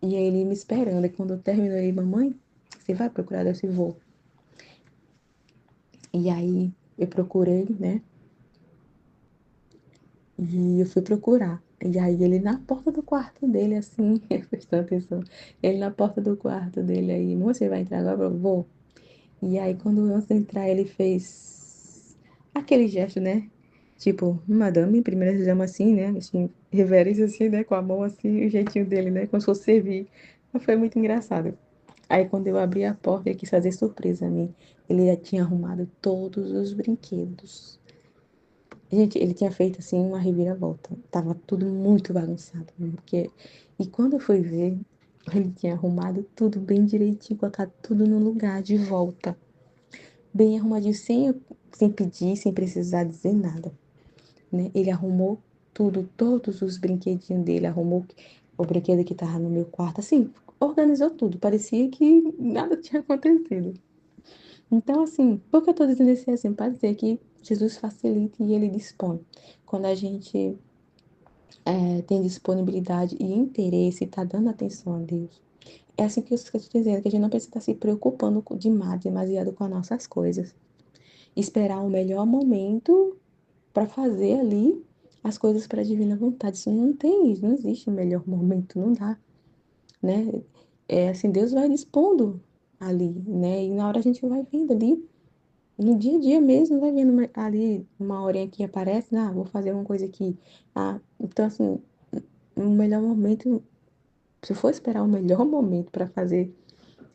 E aí ele me esperando. E quando eu terminei, mamãe, você vai procurar? Eu disse, vou. E aí eu procurei, né? E eu fui procurar. E aí ele na porta do quarto dele, assim, prestando atenção. Ele na porta do quarto dele aí, você vai entrar agora? Eu vou. E aí quando antes de entrar, ele fez aquele gesto, né? Tipo, madame, primeira dama assim, né? Assim, reverência assim, né? Com a mão assim, o jeitinho dele, né? Como se fosse servir. Mas foi muito engraçado. Aí quando eu abri a porta, ele quis fazer surpresa a mim. Ele já tinha arrumado todos os brinquedos. Gente, ele tinha feito assim uma reviravolta. Tava tudo muito bagunçado, né? E quando eu fui ver, ele tinha arrumado tudo bem direitinho, colocado tudo no lugar, de volta. Bem arrumadinho, sem pedir, sem precisar dizer nada, né? Ele arrumou tudo, todos os brinquedinhos dele, arrumou o brinquedo que tava no meu quarto, assim, organizou tudo. Parecia que nada tinha acontecido. Então, assim, por que eu tô dizendo esse exemplo? Para dizer que Jesus facilita e ele dispõe. Quando a gente tem disponibilidade e interesse, está dando atenção a Deus. É assim que eu estou dizendo, que a gente não precisa estar se preocupando demais, demasiado com as nossas coisas. Esperar o melhor momento para fazer ali as coisas para a divina vontade. Isso não tem, não existe o melhor momento, não dá, né? É assim, Deus vai dispondo ali, né? E na hora a gente vai vendo ali, no dia a dia mesmo, vai vendo ali uma horinha que aparece, ah, vou fazer uma coisa aqui. Ah, então assim, o melhor momento, se for esperar o melhor momento para fazer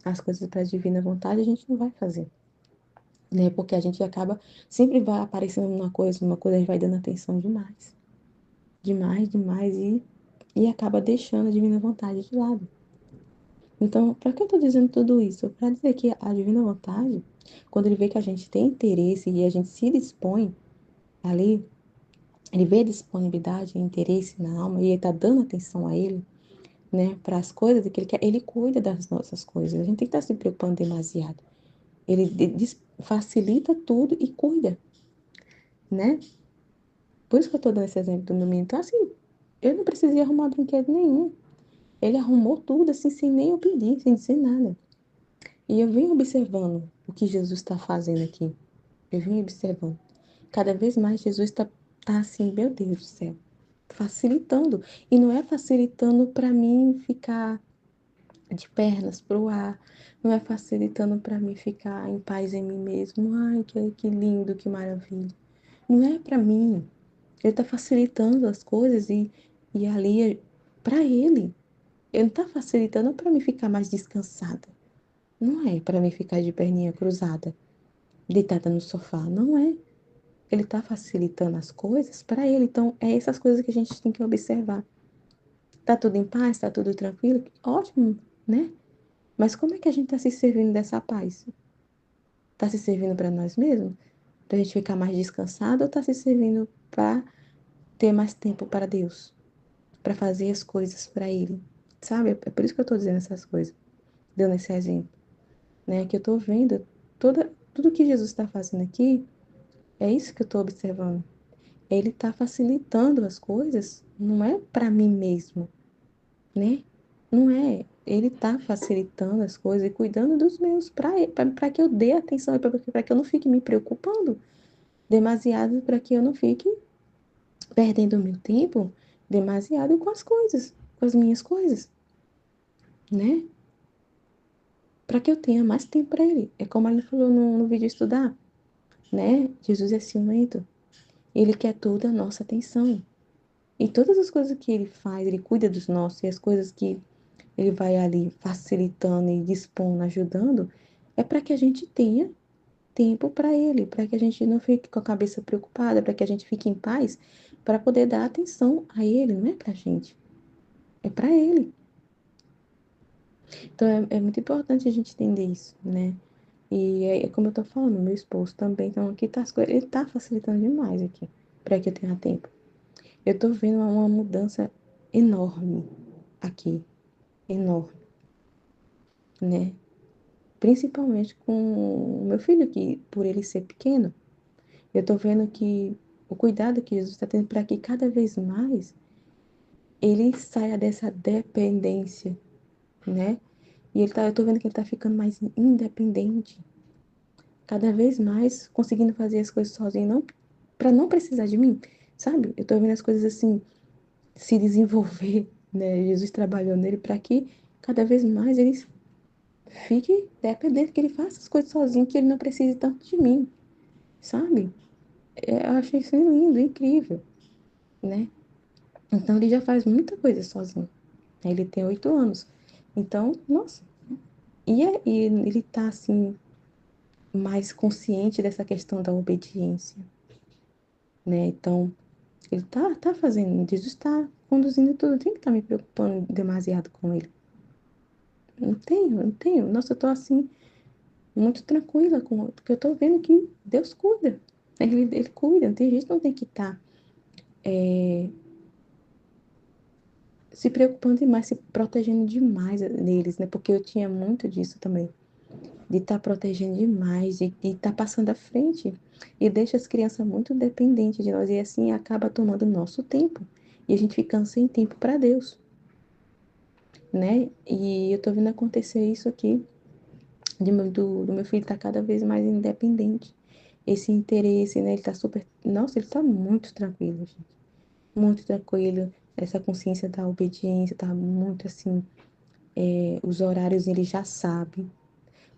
as coisas para a divina vontade, a gente não vai fazer, né? Porque a gente acaba, sempre vai aparecendo uma coisa, a gente vai dando atenção demais, demais, demais, e acaba deixando a divina vontade de lado. Então, para que eu estou dizendo tudo isso? Para dizer que a divina vontade, quando ele vê que a gente tem interesse e a gente se dispõe ali, ele vê disponibilidade, interesse na alma e ele está dando atenção a ele, né, para as coisas que ele quer, ele cuida das nossas coisas. A gente tem que estar se preocupando demasiado. Ele facilita tudo e cuida, né? Por isso que eu estou dando esse exemplo do meu menino. Então, assim, eu não precisei arrumar brinquedo nenhum. Ele arrumou tudo, assim, sem nem eu pedir, sem dizer nada. E eu venho observando o que Jesus está fazendo aqui. Eu venho observando. Cada vez mais Jesus tá assim, meu Deus do céu, facilitando. E não é facilitando para mim ficar de pernas pro ar, não é facilitando para mim ficar em paz em mim mesmo. Ai, que lindo, que maravilha. Não é para mim. Ele está facilitando as coisas e ali é para ele. Ele não está facilitando para mim ficar mais descansada. Não é para mim ficar de perninha cruzada, deitada no sofá. Não é. Ele está facilitando as coisas para ele. Então, é essas coisas que a gente tem que observar. Tá tudo em paz? Tá tudo tranquilo? Ótimo, né? Mas como é que a gente está se servindo dessa paz? Está se servindo para nós mesmos? Para a gente ficar mais descansado ou está se servindo para ter mais tempo para Deus? Para fazer as coisas para Ele? Sabe? É por isso que eu estou dizendo essas coisas, dando esse exemplo, né? Que eu estou vendo tudo que Jesus está fazendo aqui, é isso que eu estou observando. Ele está facilitando as coisas, não é para mim mesmo, né? Não é. Ele está facilitando as coisas e cuidando dos meus, para que eu dê atenção, para que eu não fique me preocupando demasiado, para que eu não fique perdendo meu tempo demasiado com as coisas, com as minhas coisas, né? Para que eu tenha mais tempo para ele. É como ele falou no vídeo estudar, né? Jesus é ciumento. Ele quer toda a nossa atenção. E todas as coisas que ele faz, ele cuida dos nossos, e as coisas que ele vai ali facilitando e dispondo, ajudando, é para que a gente tenha tempo para Ele, para que a gente não fique com a cabeça preocupada, para que a gente fique em paz, para poder dar atenção a Ele, não é para a gente, é para Ele. Então é muito importante a gente entender isso, né? E é como eu tô falando, meu esposo também, então aqui tá as coisas, ele tá facilitando demais aqui, para que eu tenha tempo. Eu tô vendo uma mudança enorme aqui, enorme, né? Principalmente com o meu filho, que por ele ser pequeno, eu tô vendo que o cuidado que Jesus está tendo para que cada vez mais ele saia dessa dependência, né? E eu tô vendo que ele tá ficando mais independente, cada vez mais conseguindo fazer as coisas sozinho, não, para não precisar de mim, sabe? Eu tô vendo as coisas assim se desenvolver, né? Jesus trabalhou nele para que cada vez mais ele fique dependente, que ele faça as coisas sozinho, que ele não precise tanto de mim, sabe? Eu achei isso lindo, incrível, né? Então ele já faz muita coisa sozinho. Ele tem 8 anos. Então, nossa, e ele tá assim, mais consciente dessa questão da obediência, né? Então, ele tá fazendo, Jesus está conduzindo tudo, não tem que estar me preocupando demasiado com ele. Não tenho. Nossa, eu tô assim, muito tranquila com, porque eu tô vendo que Deus cuida. Ele cuida, não tem gente que não tem que estar se preocupando demais, se protegendo demais deles, né? Porque eu tinha muito disso também, de estar protegendo demais, de estar passando à frente e deixa as crianças muito dependentes de nós e assim acaba tomando nosso tempo e a gente ficando sem tempo para Deus, né? E eu tô vendo acontecer isso aqui, do meu filho estar cada vez mais independente. Esse interesse, né? Ele tá super. Nossa, ele tá muito tranquilo, gente. Muito tranquilo. Essa consciência da obediência tá muito assim. Os horários ele já sabe.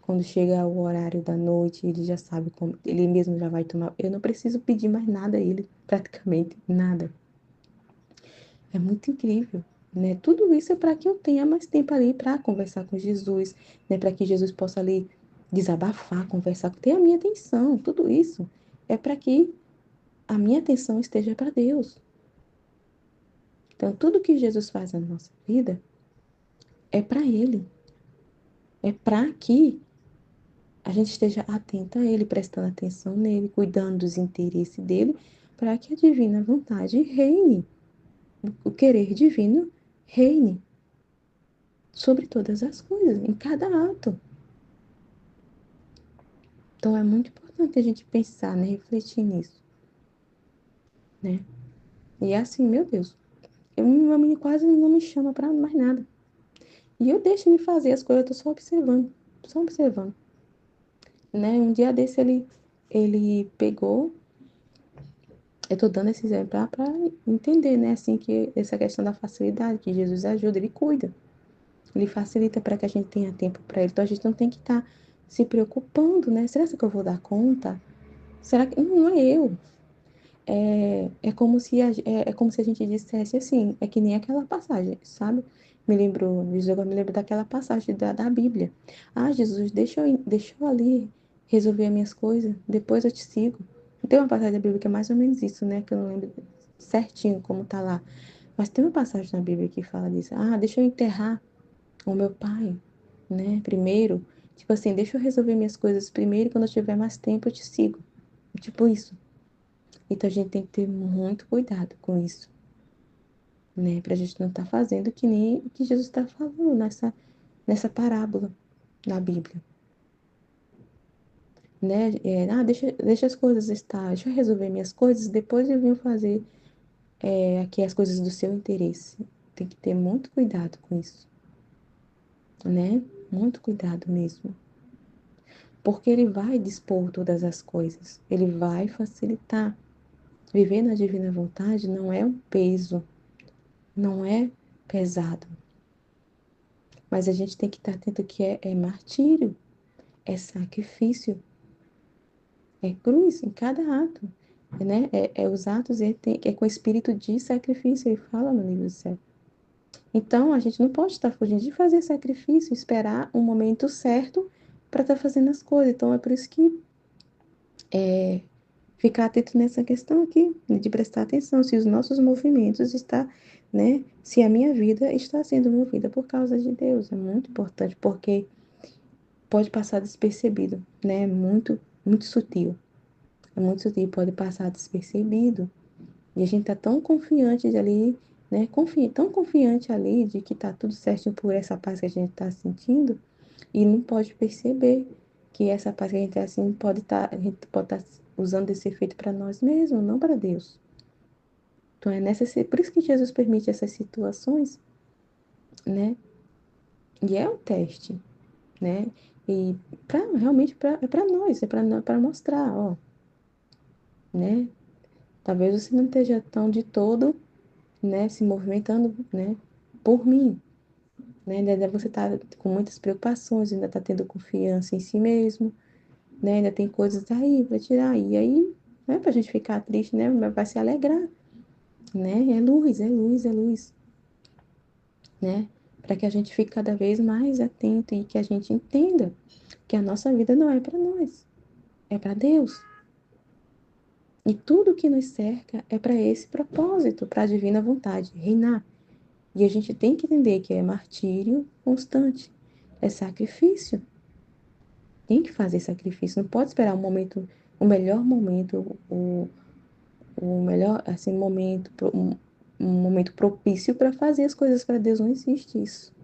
Quando chega o horário da noite, ele já sabe como. Ele mesmo já vai tomar. Eu não preciso pedir mais nada a ele, praticamente nada. É muito incrível, né? Tudo isso é para que eu tenha mais tempo ali para conversar com Jesus, né? Para que Jesus possa ali desabafar, conversar, ter a minha atenção. Tudo isso é para que a minha atenção esteja para Deus. Então, tudo que Jesus faz na nossa vida é para Ele. É para que a gente esteja atento a Ele, prestando atenção nele, cuidando dos interesses dele, para que a divina vontade reine, o querer divino reine sobre todas as coisas, em cada ato. Então é muito importante a gente pensar, né, refletir nisso, né? E é assim, meu Deus, meu menino quase não me chama para mais nada. E eu deixo ele fazer as coisas, eu tô só observando, né? Um dia desse ele pegou, eu tô dando esse exemplo para entender, né, assim, que essa questão da facilidade, que Jesus ajuda, ele cuida, ele facilita para que a gente tenha tempo para ele. Então a gente não tem que estar se preocupando, né? Será que eu vou dar conta? Será que não é eu? É como se é como se a gente dissesse assim, é que nem aquela passagem, sabe? Jesus agora me lembrou daquela passagem da Bíblia. Ah, Jesus, deixa eu ali resolver as minhas coisas, depois eu te sigo. Tem uma passagem da Bíblia que é mais ou menos isso, né? Que eu não lembro certinho como tá lá. Mas tem uma passagem na Bíblia que fala disso. Ah, deixa eu enterrar o meu pai, né? Primeiro. Tipo assim, deixa eu resolver minhas coisas primeiro, e quando eu tiver mais tempo eu te sigo. Tipo isso. Então a gente tem que ter muito cuidado com isso, né? Pra gente não estar fazendo que nem o que Jesus está falando nessa parábola da Bíblia, né? Deixa as coisas estar, deixa eu resolver minhas coisas, depois eu venho fazer aqui as coisas do seu interesse. Tem que ter muito cuidado com isso, né? Muito cuidado mesmo. Porque ele vai dispor todas as coisas, ele vai facilitar. Viver na divina vontade não é um peso, não é pesado. Mas a gente tem que estar atento que é martírio, é sacrifício, é cruz em cada ato, né? Os atos é com espírito de sacrifício, ele fala no livro do céu. Então, a gente não pode estar fugindo de fazer sacrifício, esperar um momento certo para estar fazendo as coisas. Então, é por isso que é ficar atento nessa questão aqui, de prestar atenção se os nossos movimentos estão, né? Se a minha vida está sendo movida por causa de Deus. É muito importante, porque pode passar despercebido, né? Muito sutil. É muito sutil, pode passar despercebido. E a gente tá tão confiante de ali, né? Tão confiante ali de que tá tudo certinho por essa paz que a gente tá sentindo, e não pode perceber que essa paz que a gente tá assim pode estar, a gente pode estar usando esse efeito para nós mesmos, não para Deus. Então é por isso que Jesus permite essas situações, né? E é um teste, né? E realmente é para nós, é para mostrar, ó, né? Talvez você não esteja tão de todo, né, se movimentando, né, por mim, né? Ainda você está com muitas preocupações, ainda está tendo confiança em si mesmo, né? Ainda tem coisas aí para tirar. E aí, não é para a gente ficar triste, né? Mas vai se alegrar, né? É luz, é luz, é luz, né? Para que a gente fique cada vez mais atento e que a gente entenda que a nossa vida não é para nós, é para Deus. E tudo que nos cerca é para esse propósito, para a divina vontade, reinar. E a gente tem que entender que é martírio constante, é sacrifício. Tem que fazer sacrifício, não pode esperar um momento, o melhor momento, o melhor assim, um momento propício para fazer as coisas para Deus. Não existe isso.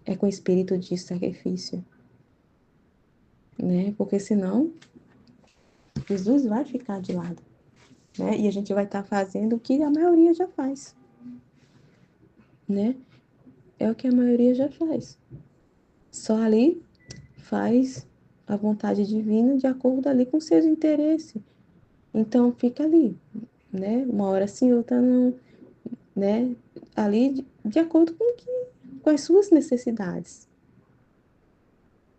É com espírito de sacrifício, né? Porque senão Jesus vai ficar de lado, né? E a gente vai estar fazendo o que a maioria já faz, né? É o que a maioria já faz. Só ali faz a vontade divina de acordo ali com seus interesses. Então fica ali, né? Uma hora sim, outra não, né? Ali de acordo com as suas necessidades,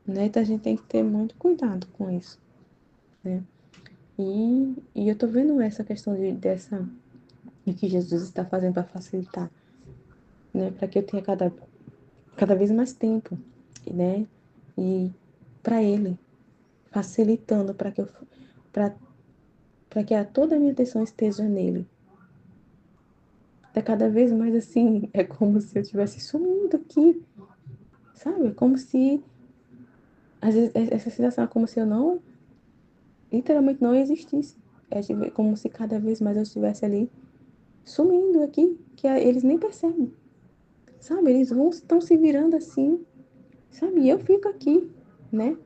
né? Então a gente tem que ter muito cuidado com isso, né? E eu tô vendo essa questão de que Jesus está fazendo para facilitar, né? Para que eu tenha cada vez mais tempo, né? E para Ele, facilitando para para que toda a minha atenção esteja nele. Tá cada vez mais assim, é como se eu estivesse sumindo aqui, sabe? Como se, às vezes, essa sensação é como se eu não, literalmente não existisse. É como se cada vez mais eu estivesse ali sumindo aqui, que eles nem percebem, sabe? Eles estão se virando assim, sabe? E eu fico aqui, né?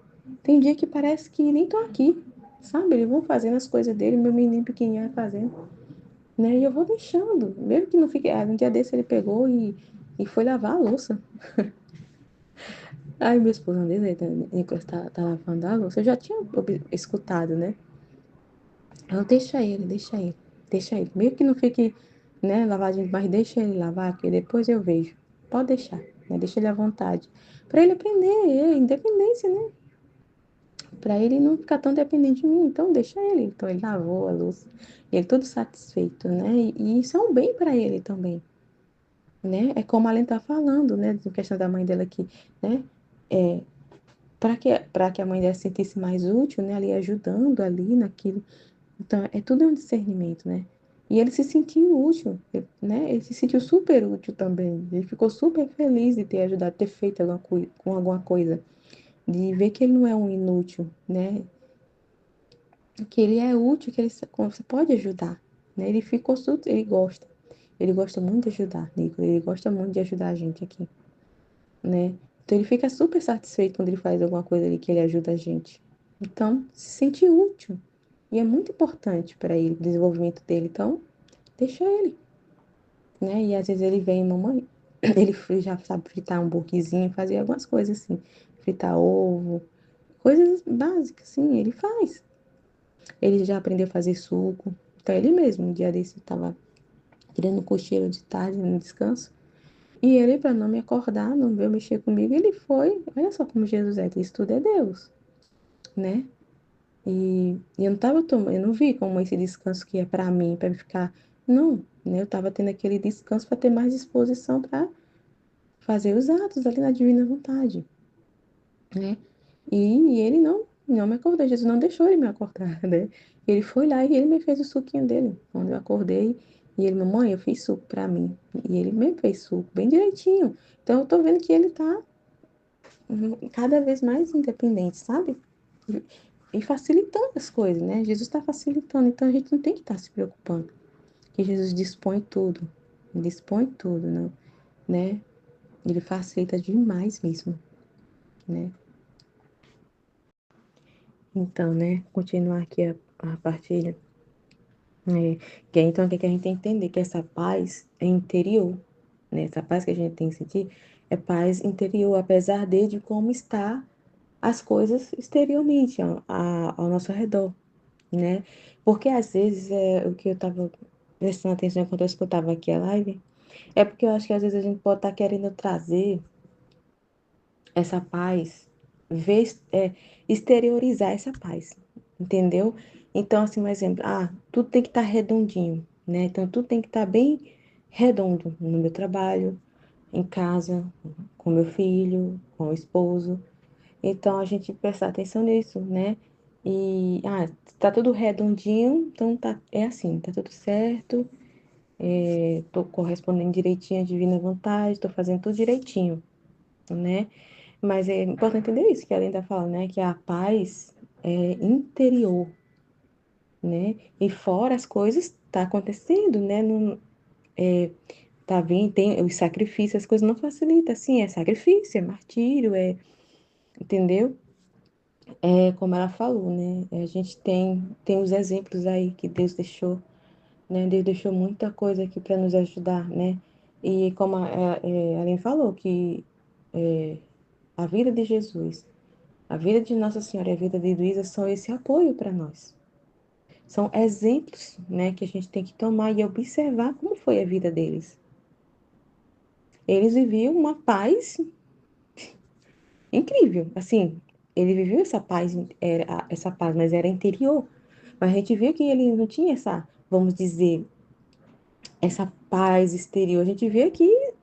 Tem dia que parece que nem tô aqui, sabe? Eles vão fazendo as coisas dele, meu menino pequenininho vai fazendo, né? E eu vou deixando, mesmo que não fique. Um dia desse ele pegou e foi lavar a louça. Aí meu esposo, Nicolas tá lavando a louça, eu já tinha escutado, né? Eu deixa ele. Mesmo que não fique, né, lavadinho, mas deixa ele lavar, que depois eu vejo. Pode deixar, né? Deixa ele à vontade. Pra ele aprender, independência, né? Pra ele não ficar tão dependente de mim, então deixa ele. Então ele lavou a louça, e ele todo satisfeito, né? E isso é um bem pra ele também, né? É como a Aline tá falando, né? Da questão da mãe dela aqui, né? É, para que a mãe dela se sentisse mais útil, né, ali ajudando ali naquilo. Então, é tudo um discernimento, né? E ele se sentiu útil, né? Ele se sentiu super útil também. Ele ficou super feliz de ter ajudado, ter feito com alguma coisa, de ver que ele não é um inútil, né? Que ele é útil, que você pode ajudar, né? Ele ficou super, ele gosta muito de ajudar, Nico, ele gosta muito de ajudar a gente aqui, né? Então ele fica super satisfeito quando ele faz alguma coisa ali que ele ajuda a gente. Então, se sente útil. E é muito importante para ele, o desenvolvimento dele. Então, deixa ele, né? E às vezes ele vem, mamãe, ele já sabe fritar um burguesinho, fazer algumas coisas assim. Fritar ovo, coisas básicas, assim, ele faz. Ele já aprendeu a fazer suco. Então, ele mesmo, um dia desse, estava tirando um cochilo de tarde, no descanso. E ele, para não me acordar, não veio mexer comigo, ele foi. Olha só como Jesus é, isso tudo é Deus, né? E eu não tava tomando, eu não vi como esse descanso que é para mim, para ficar. Não, né? Eu tava tendo aquele descanso para ter mais disposição para fazer os atos ali na divina vontade, né? E ele não, não me acordou. Jesus não deixou ele me acordar, né? Ele foi lá e ele me fez o suquinho dele. Quando eu acordei, e ele, mamãe, eu fiz suco pra mim. E ele me fez suco, bem direitinho. Então eu tô vendo que ele tá cada vez mais independente, sabe? E facilitando as coisas, né? Jesus está facilitando, então a gente não tem que estar se preocupando. Que Jesus dispõe tudo, não, né? Ele facilita demais mesmo, né? Então, né? Continuar aqui a partilha. Que então o que a gente tem que entender? Que essa paz é interior, né? Essa paz que a gente tem que sentir é paz interior, apesar de como está as coisas exteriormente ao nosso redor, né? Porque às vezes é o que eu estava prestando atenção enquanto eu escutava aqui a live, é porque eu acho que às vezes a gente pode estar querendo trazer essa paz, ver, exteriorizar essa paz, entendeu? Então, assim, um exemplo, tudo tem que estar redondinho, né? Então, tudo tem que estar bem redondo no meu trabalho, em casa, com meu filho, com o esposo. Então, a gente prestar atenção nisso, né? E, tá tudo redondinho, então é assim, tá tudo certo, tô correspondendo direitinho à divina vontade, tô fazendo tudo direitinho, né? Mas é importante entender isso, que ela ainda fala, né? Que a paz é interior, né? E fora as coisas tá acontecendo, né? Não, tá vindo, tem os sacrifícios, as coisas não facilitam, assim, é sacrifício, é martírio, entendeu? É como ela falou, né? A gente tem os exemplos aí que Deus deixou, né? Deus deixou muita coisa aqui para nos ajudar, né? E como a Aline falou, que a vida de Jesus, a vida de Nossa Senhora e a vida de Luísa são esse apoio para nós. São exemplos, né, que a gente tem que tomar e observar como foi a vida deles. Eles viviam uma paz incrível, assim, ele viveu essa paz, mas era interior. Mas a gente viu que ele não tinha essa, vamos dizer, essa paz exterior. A gente vê que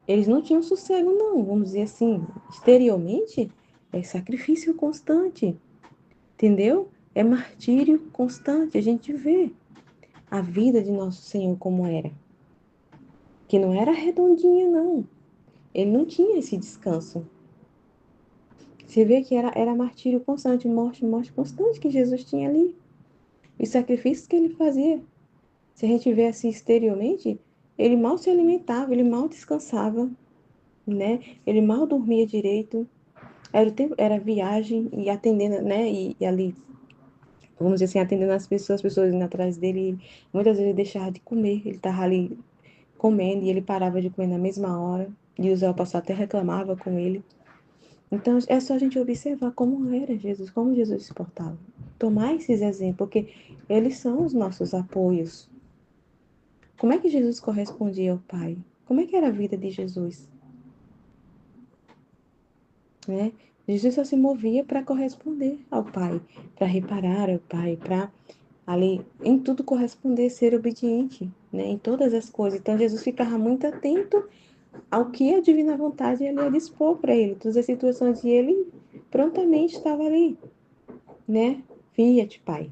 eles não tinham sossego, não. Vamos dizer assim, exteriormente, é sacrifício constante, entendeu? É martírio constante. A gente vê a vida de Nosso Senhor como era. Que não era redondinha, não. Ele não tinha esse descanso. Você vê que era martírio constante, morte constante que Jesus tinha ali. Os sacrifícios que ele fazia. Se a gente vê assim exteriormente, ele mal se alimentava, ele mal descansava, né? Ele mal dormia direito. Era o tempo, era viagem e atendendo, né? E ali, vamos dizer assim, atendendo as pessoas indo atrás dele. Muitas vezes ele deixava de comer, ele estava ali comendo e ele parava de comer na mesma hora. E o pastor até reclamava com ele. Então, é só a gente observar como era Jesus, como Jesus se portava. Tomar esses exemplos, porque eles são os nossos apoios. Como é que Jesus correspondia ao Pai? Como é que era a vida de Jesus? Né? Jesus só se movia para corresponder ao Pai, para reparar ao Pai, para ali em tudo corresponder, ser obediente, né? Em todas as coisas. Então Jesus ficava muito atento ao que a divina vontade ia dispor para ele, todas as situações, e ele prontamente estava ali, né? Fiat, Pai.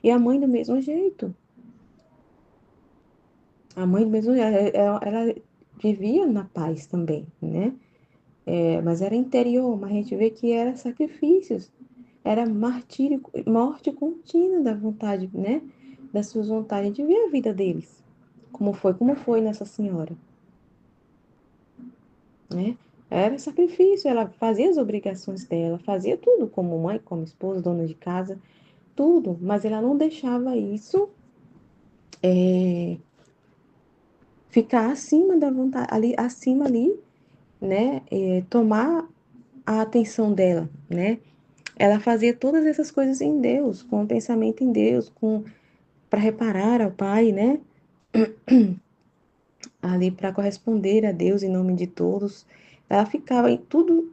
E a mãe do mesmo jeito. A mãe do mesmo jeito, ela vivia na paz também, né? Mas era interior, mas a gente vê que era sacrifícios, era martírio, morte contínua da vontade, né? Das suas vontades. A gente vê a vida deles, como foi Nossa Senhora, né? Era sacrifício, ela fazia as obrigações dela, fazia tudo como mãe, como esposa, dona de casa, tudo, mas ela não deixava isso é, ficar acima da vontade, ali, acima ali, né? Tomar a atenção dela, né? Ela fazia todas essas coisas em Deus, com o pensamento em Deus, com para reparar ao Pai, né? Ali para corresponder a Deus em nome de todos. Ela ficava em tudo,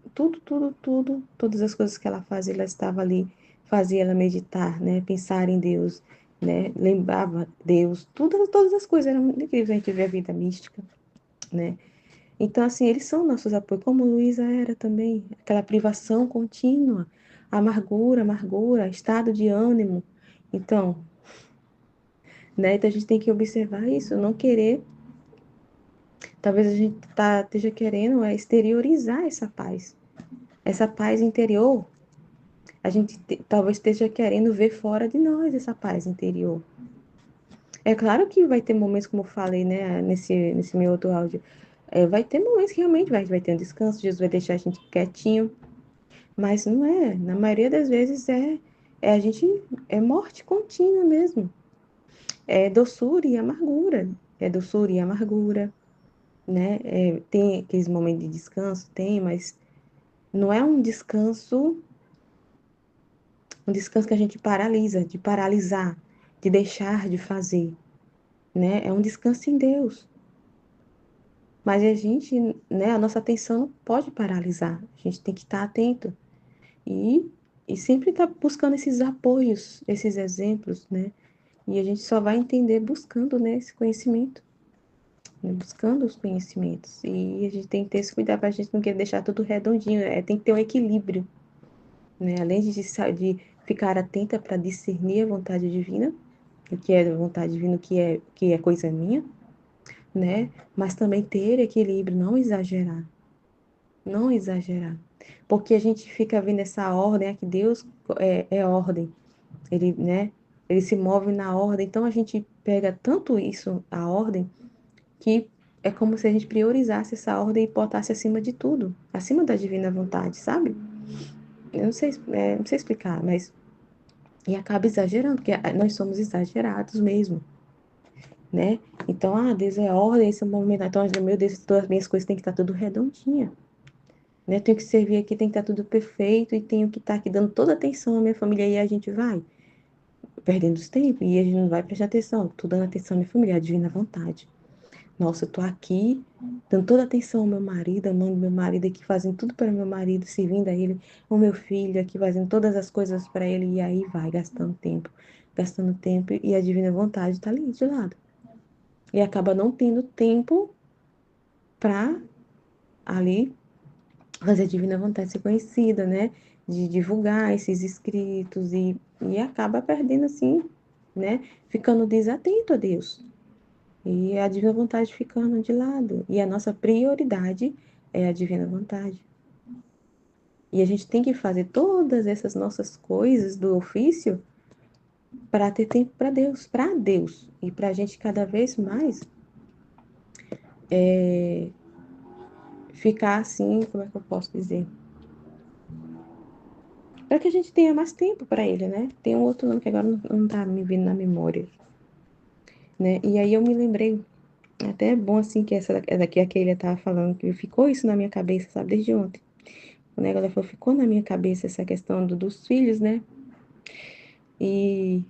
todas as coisas que ela fazia, ela estava ali, fazia ela meditar, né? Pensar em Deus, né? Lembrava Deus, todas as coisas eram muito incríveis. A gente vê a vida mística, né? Então, assim, eles são nossos apoios, como Luísa era também, aquela privação contínua. amargura, estado de ânimo. Então, né? Então a gente tem que observar isso, não querer. Talvez a gente esteja querendo exteriorizar essa paz interior. A gente talvez esteja querendo ver fora de nós essa paz interior. É claro que vai ter momentos, como eu falei, né, nesse meu outro áudio, vai ter momentos que realmente vai ter um descanso, Jesus vai deixar a gente quietinho, mas não é. Na maioria das vezes a gente é morte contínua mesmo. É doçura e amargura. É doçura e amargura, né? Tem aqueles momentos de descanso, tem, mas não é um descanso que a gente paralisa, de paralisar, de deixar de fazer, né? É um descanso em Deus. Mas a gente, né, a nossa atenção não pode paralisar. A gente tem que estar atento e, e sempre estar buscando esses apoios, esses exemplos, né? E a gente só vai entender buscando, né, esse conhecimento, né, buscando os conhecimentos. E a gente tem que ter esse cuidado para a gente não querer deixar tudo redondinho. Tem que ter um equilíbrio, né? Além de ficar atenta para discernir a vontade divina, o que é vontade divina, o que é coisa minha, né? Mas também ter equilíbrio, não exagerar. Não exagerar. Porque a gente fica vendo essa ordem, que Deus é ordem. Ele, né? Ele se move na ordem. Então a gente pega tanto isso, a ordem, que é como se a gente priorizasse essa ordem e botasse acima de tudo, acima da divina vontade, sabe? Eu não sei explicar, mas e acaba exagerando, porque nós somos exagerados mesmo, né? Então, Deus é ordem, esse é o momento. Então, meu Deus, todas as minhas coisas têm que estar tudo redondinha, né? Tenho que servir aqui, tem que estar tudo perfeito e tenho que estar aqui dando toda a atenção à minha família. E aí a gente vai perdendo os tempos e a gente não vai prestar atenção. Tô dando atenção à minha família, à divina vontade. Nossa, eu tô aqui dando toda a atenção ao meu marido, amando meu marido aqui, fazendo tudo para meu marido, servindo a ele, o meu filho aqui, fazendo todas as coisas para ele. E aí vai gastando tempo e a divina vontade tá ali de lado. E acaba não tendo tempo para ali fazer a divina vontade ser conhecida, né? De divulgar esses escritos e acaba perdendo assim, né? Ficando desatento a Deus. E a divina vontade ficando de lado. E a nossa prioridade é a divina vontade. E a gente tem que fazer todas essas nossas coisas do ofício para ter tempo para Deus. E para a gente cada vez mais ficar assim, como é que eu posso dizer? Para que a gente tenha mais tempo para ele, né? Tem um outro nome que agora não tá me vindo na memória, né? E aí eu me lembrei, até é bom assim que essa daqui a Keila tava falando, que ficou isso na minha cabeça, sabe, desde ontem. O negócio falou, ficou na minha cabeça essa questão dos filhos, né? E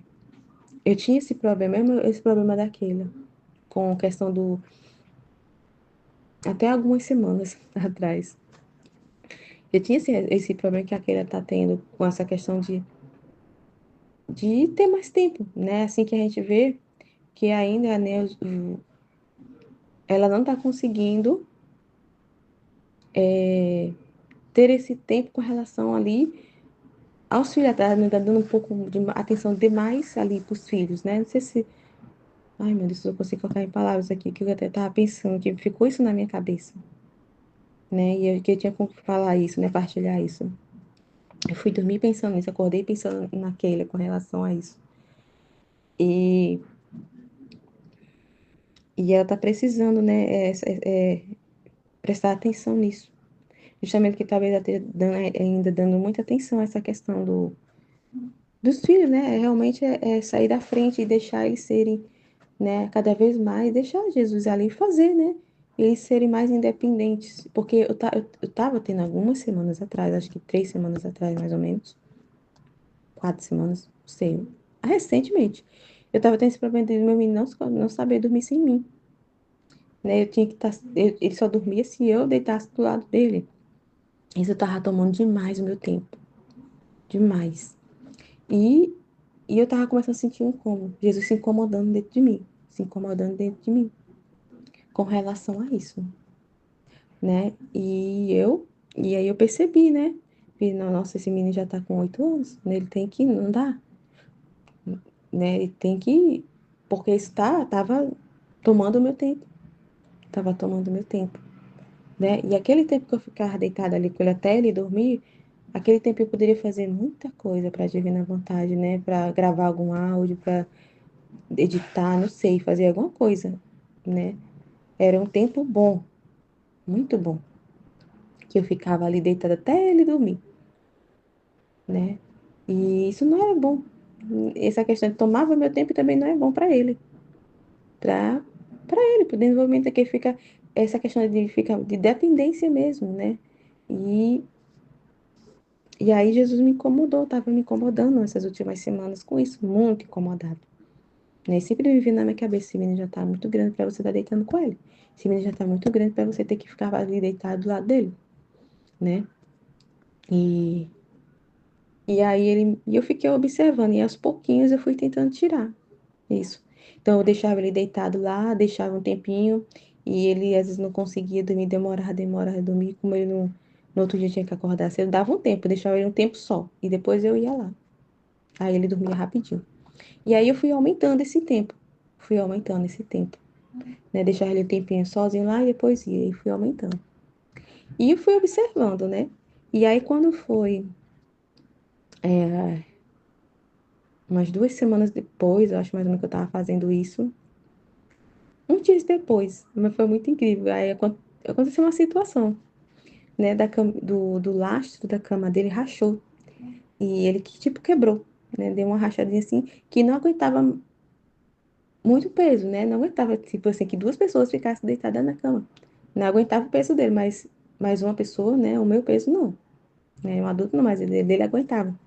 eu tinha esse problema da Keila, com a questão até algumas semanas atrás. Eu tinha esse problema que a Keila tá tendo com essa questão de ter mais tempo, né? Assim que a gente vê que ainda, né, ela não está conseguindo ter esse tempo com relação ali aos filhos, ela está dando um pouco de atenção demais ali para os filhos, né? Não sei se. Ai, meu Deus, eu consigo colocar em palavras aqui, que eu até estava pensando, que ficou isso na minha cabeça, né? E que eu tinha como falar isso, né? Partilhar isso. Eu fui dormir pensando nisso, acordei pensando naquele com relação a isso. E, e ela está precisando, né? Prestar atenção nisso. Justamente que talvez ela esteja ainda dando muita atenção a essa questão dos filhos, né? Realmente é sair da frente e deixar eles serem, né, cada vez mais, deixar Jesus ali fazer, né? Eles serem mais independentes. Porque eu tava tendo algumas semanas atrás, acho que 3 semanas atrás, mais ou menos, 4 semanas, não sei, recentemente, eu tava tendo esse problema de meu menino não saber dormir sem mim, né? Eu tinha que estar, ele só dormia se eu deitasse do lado dele. Isso tava tomando demais o meu tempo, demais. E, e eu tava começando a sentir um incômodo, Jesus se incomodando dentro de mim, se incomodando dentro de mim, com relação a isso, né? E aí eu percebi, né? Filho, não, nossa, esse menino já tá com 8 anos, né? Ele tem que, não dá, né? Ele tem que, porque tava tomando meu tempo, tava tomando meu tempo, né? E aquele tempo que eu ficava deitada ali com ele até ele dormir, aquele tempo eu poderia fazer muita coisa para a Divina Vontade, né? Para gravar algum áudio, para editar, não sei, fazer alguma coisa, né? Era um tempo bom, muito bom, que eu ficava ali deitada até ele dormir, né? E isso não era bom. Essa questão de tomava meu tempo também não é bom para para ele, para o desenvolvimento que fica essa questão de fica de dependência mesmo, né? E e aí Jesus me incomodou, estava me incomodando essas últimas semanas com isso, muito incomodado. Né? E sempre me vindo na minha cabeça, esse menino já está muito grande para você estar deitando com ele. Esse menino já está muito grande para você ter que ficar ali deitado do lado dele, né? E, e aí eu fiquei observando, e aos pouquinhos eu fui tentando tirar isso. Então eu deixava ele deitado lá, deixava um tempinho, e ele às vezes não conseguia dormir, demorava a dormir, como ele não, no outro dia tinha que acordar cedo, dava um tempo, eu deixava ele um tempo só, e depois eu ia lá. Aí ele dormia rapidinho. E aí eu fui aumentando esse tempo, né? Deixava ele um tempinho sozinho lá e depois ia, e fui aumentando. E eu fui observando, né? E aí quando foi é, umas 2 semanas depois, eu acho mais ou menos que eu tava fazendo isso, uns dias depois, mas foi muito incrível. Aí aconteceu uma situação, né? Do lastro da cama dele rachou. E ele que tipo quebrou, né? Deu uma rachadinha assim, que não aguentava muito peso, né? Não aguentava, tipo assim, que duas pessoas ficassem deitadas na cama. Não aguentava o peso dele, mas mais uma pessoa, né? O meu peso não. Né? Um adulto não, mas ele dele aguentava.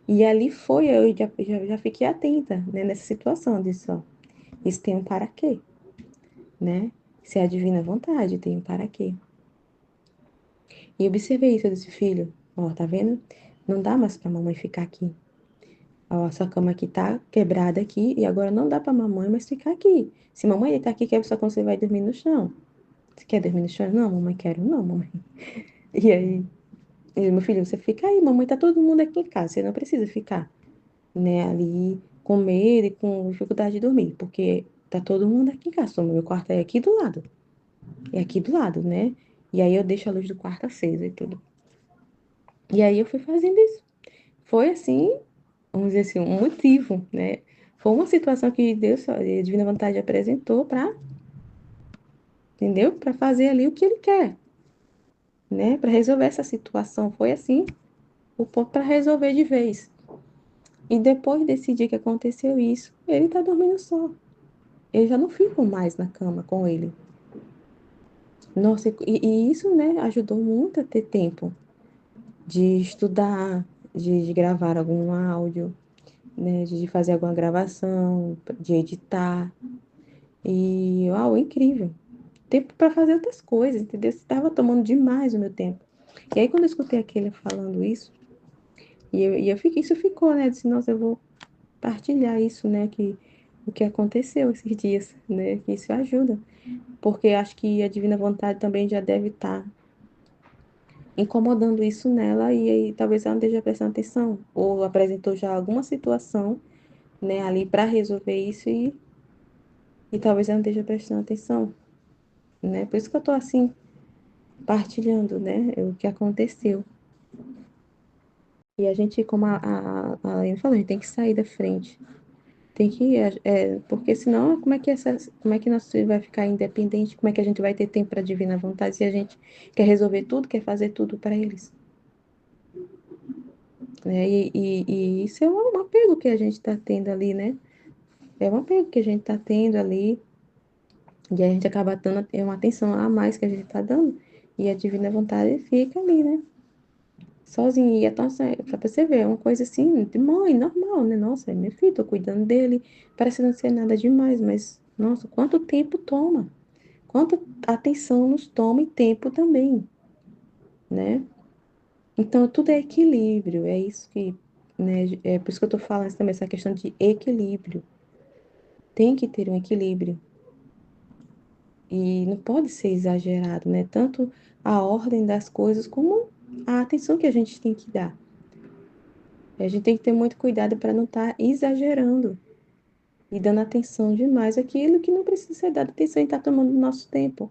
E ali foi, eu já fiquei atenta, né? Nessa situação, disse, ó, isso tem um para quê, né? Se é a divina vontade, tem um para quê. E observei isso, eu disse, filho, ó, tá vendo? Não dá mais pra mamãe ficar aqui. Ó, sua cama aqui tá quebrada aqui e agora não dá pra mamãe mais ficar aqui. Se mamãe deitar aqui, quer só quando você vai dormir no chão. Você quer dormir no chão? Não, mamãe, quero não, mamãe. E aí, meu filho, você fica aí, mamãe, tá todo mundo aqui em casa, você não precisa ficar, né, ali com medo e com dificuldade de dormir, porque tá todo mundo aqui em casa, meu quarto é aqui do lado, né? E aí eu deixo a luz do quarto acesa e tudo. E aí eu fui fazendo isso. Foi assim, vamos dizer assim, um motivo, né? Foi uma situação que Deus, a Divina Vontade apresentou para, entendeu? Para fazer ali o que ele quer, né? Para resolver essa situação. Foi assim, o ponto para resolver de vez. E depois desse dia que aconteceu isso, ele tá dormindo só. Eu já não fico mais na cama com ele. Nossa, e isso, né, ajudou muito a ter tempo de estudar, de gravar algum áudio, né, de fazer alguma gravação, de editar. E, uau, incrível. Tempo para fazer outras coisas, entendeu? Estava tomando demais o meu tempo. E aí, quando eu escutei aquele falando isso, e eu fiquei, isso ficou, né? Eu disse, nossa, eu vou partilhar isso, né? Que o que aconteceu esses dias, né? Que isso ajuda. Porque acho que a divina vontade também já deve estar incomodando isso nela e aí talvez ela não esteja prestando atenção. Ou apresentou já alguma situação, né, ali para resolver isso e talvez ela não esteja prestando atenção, né? Por isso que eu tô assim, partilhando, né, o que aconteceu. E a gente, como a Aline falou, a gente tem que sair da frente. Tem que, porque senão, como é que nosso filho vai ficar independente? Como é que a gente vai ter tempo para a divina vontade se a gente quer resolver tudo, quer fazer tudo para eles? Né? E isso é um apego que a gente está tendo ali, né? É um apego que a gente está tendo ali, e a gente acaba dando uma atenção a mais que a gente está dando, e a divina vontade fica ali, né? Sozinha. E então, pra você ver, é uma coisa assim, de mãe, normal, né? Nossa, é meu filho, tô cuidando dele, parece não ser nada demais, mas, nossa, quanto tempo toma? Quanta atenção nos toma e tempo também, né? Então, tudo é equilíbrio, é isso que, né? É por isso que eu tô falando também, essa questão de equilíbrio. Tem que ter um equilíbrio. E não pode ser exagerado, né? Tanto a ordem das coisas como a atenção que a gente tem que dar. A gente tem que ter muito cuidado para não estar exagerando e dando atenção demais àquilo que não precisa ser dado atenção e está tomando nosso tempo,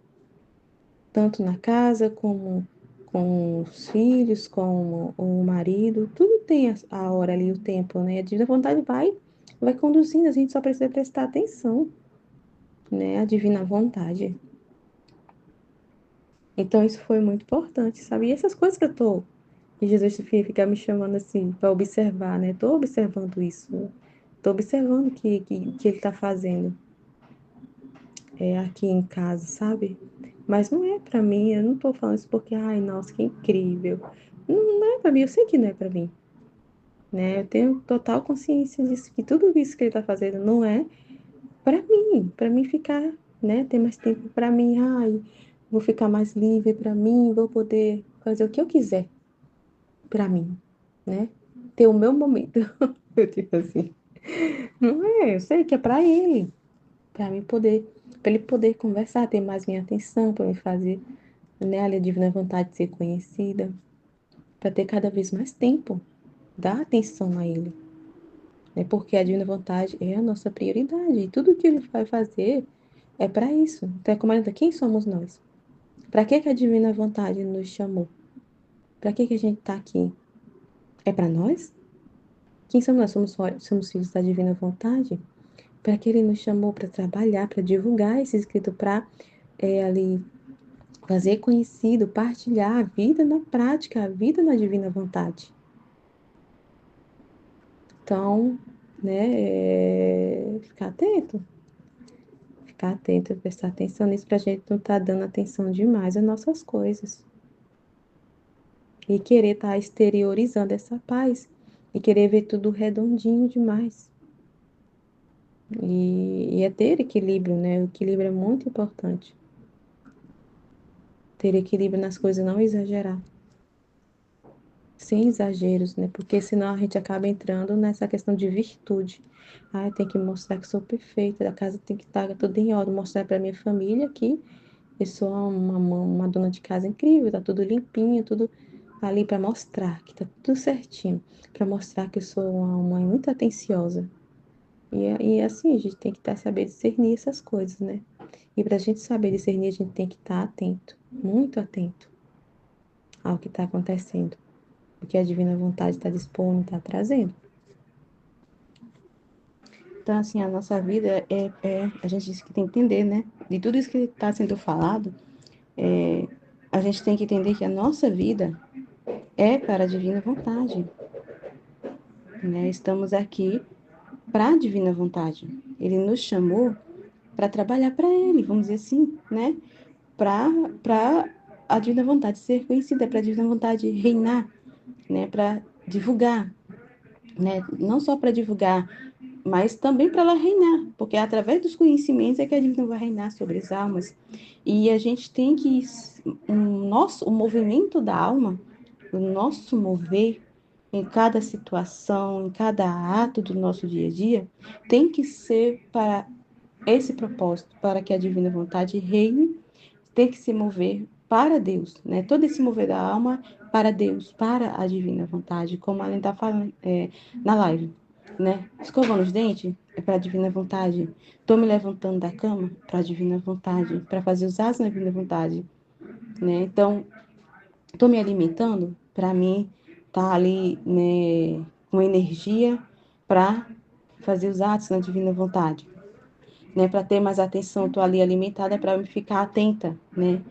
tanto na casa como com os filhos, com o marido, tudo tem a hora ali, o tempo, né? A divina vontade vai conduzindo, a gente só precisa prestar atenção, né? A divina vontade. Então isso foi muito importante, sabe? E essas coisas que Jesus fica me chamando assim para observar, né? Tô observando isso, tô observando que ele tá fazendo aqui em casa, sabe? Mas não é para mim, eu não tô falando isso porque, ai, nossa, que incrível. Não, não é para mim, eu sei que não é para mim, né? Eu tenho total consciência disso, que tudo isso que ele tá fazendo não é para mim ficar, né? Ter mais tempo para mim, ai, vou ficar mais livre para mim, vou poder fazer o que eu quiser para mim, né? Ter o meu momento. Eu digo assim, não é, eu sei que é para ele, para mim poder, para ele poder conversar, ter mais minha atenção, para me fazer, né, a divina vontade de ser conhecida, para ter cada vez mais tempo, dar atenção a ele, né? Porque a divina vontade é a nossa prioridade, e tudo que ele vai fazer é para isso. Então, é como ela diz, quem somos nós? Para que a divina vontade nos chamou? Para que a gente está aqui? É para nós? Quem somos nós? Somos filhos da divina vontade? Para que ele nos chamou para trabalhar, para divulgar esse escrito, para ali fazer conhecido, partilhar a vida na prática, a vida na divina vontade. Então, né, ficar atento, prestar atenção nisso para a gente não estar dando atenção demais às nossas coisas e querer estar exteriorizando essa paz e querer ver tudo redondinho demais. E é ter equilíbrio, né? O equilíbrio é muito importante. Ter equilíbrio nas coisas, não exagerar. Sem exageros, né? Porque senão a gente acaba entrando nessa questão de virtude. Ah, tem que mostrar que sou perfeita, a casa tem que estar tudo em ordem, mostrar para minha família que eu sou uma dona de casa incrível, tá tudo limpinho, tudo ali para mostrar que tá tudo certinho, para mostrar que eu sou uma mãe muito atenciosa. E assim, a gente tem que saber discernir essas coisas, né? E para a gente saber discernir, a gente tem que estar atento, muito atento ao que está acontecendo, o que a divina vontade está dispondo, está trazendo. Então, assim, a nossa vida a gente diz que tem que entender, né? De tudo isso que está sendo falado, a gente tem que entender que a nossa vida é para a divina vontade, né? Estamos aqui para a divina vontade. Ele nos chamou para trabalhar para ele, vamos dizer assim, né? Para a divina vontade ser conhecida, para a divina vontade reinar, né? Para divulgar, né? Não só para divulgar, mas também para ela reinar, porque é através dos conhecimentos é que a divina vai reinar sobre as almas. E a gente tem que o movimento da alma, o nosso mover em cada situação, em cada ato do nosso dia a dia, tem que ser para esse propósito, para que a divina vontade reine, tem que se mover para Deus, né? Todo esse mover da alma para Deus, para a divina vontade, como a gente está falando na live, né? Escovando os dentes é para a divina vontade. Estou me levantando da cama para a divina vontade, para fazer os atos na divina vontade, né? Então, estou me alimentando para mim estar ali, né, com energia para fazer os atos na divina vontade, né? Para ter mais atenção, estou ali alimentada para me ficar atenta, né?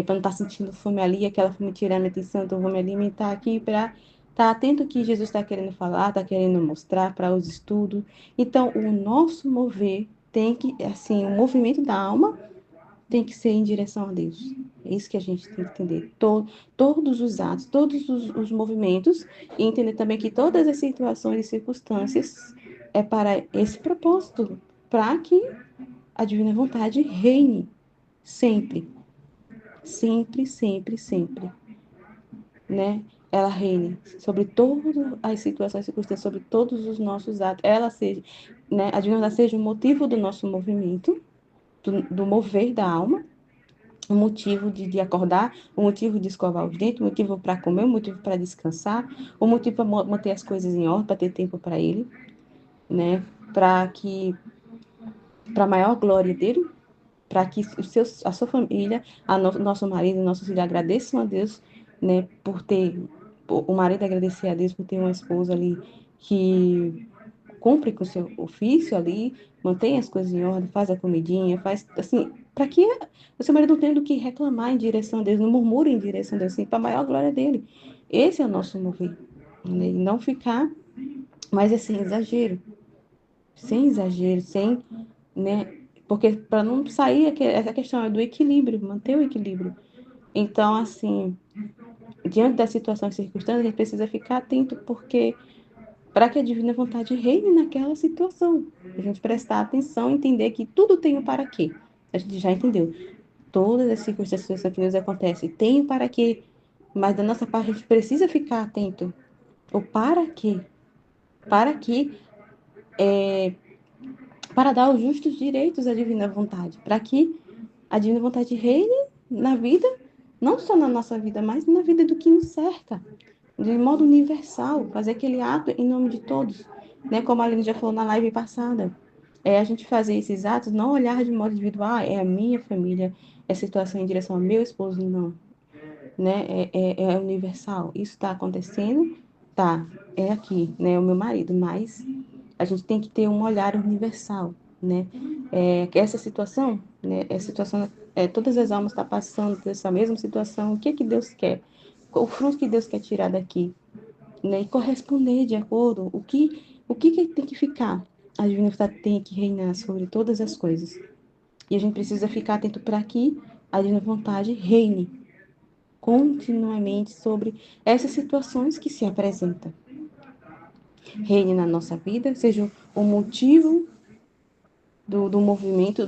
Para não estar sentindo fome ali, aquela fome tirar minha atenção, então vou me alimentar aqui para estar atento ao que Jesus está querendo falar, está querendo mostrar para os estudos. Então, o nosso mover tem que, assim, o movimento da alma tem que ser em direção a Deus. É isso que a gente tem que entender. Todos os atos, todos os movimentos, e entender também que todas as situações e circunstâncias é para esse propósito, para que a divina vontade reine sempre, sempre, sempre, sempre, né? Ela reine sobre todas as situações e circunstâncias, sobre todos os nossos atos. Ela seja, né? A divina vontade seja o motivo do nosso movimento, do mover da alma, o motivo de acordar, o motivo de escovar os dentes, o motivo para comer, o motivo para descansar, o motivo para manter as coisas em ordem, para ter tempo para ele, né? Para a maior glória dele, para que a sua família, nosso marido, nossos filhos agradeçam a Deus, né, por ter, o marido agradecer a Deus por ter uma esposa ali que cumpre com o seu ofício ali, mantém as coisas em ordem, faz a comidinha, faz assim, para que o seu marido não tenha do que reclamar em direção a Deus, não murmure em direção a Deus, assim, para a maior glória dele. Esse é o nosso mover, né? E não ficar, mas é sem exagero, sem, né? Porque para não sair, essa questão é do equilíbrio, manter o equilíbrio. Então, assim, diante da situação e circunstância, a gente precisa ficar atento, porque para que a divina vontade reine naquela situação. A gente prestar atenção e entender que tudo tem o para quê. A gente já entendeu. Todas as circunstâncias que nos acontecem têm o para quê, mas da nossa parte a gente precisa ficar atento. O para quê? Para que para dar os justos direitos à divina vontade, para que a divina vontade reine na vida, não só na nossa vida, mas na vida do que nos cerca, de modo universal, fazer aquele ato em nome de todos, né? Como a Aline já falou na live passada, a gente fazer esses atos, não olhar de modo individual, é a minha família, é a situação em direção ao meu esposo, não, né? É universal. Isso está acontecendo, tá, é aqui, né? É o meu marido, mas a gente tem que ter um olhar universal, né? Essa situação, né? Essa situação, todas as almas estão passando por essa mesma situação. O que é que Deus quer? O fruto que Deus quer tirar daqui, né? E corresponder de acordo o que tem que ficar. A divindade tem que reinar sobre todas as coisas. E a gente precisa ficar atento para que a divina vontade reine continuamente sobre essas situações que se apresentam. Reine na nossa vida, seja o motivo do movimento,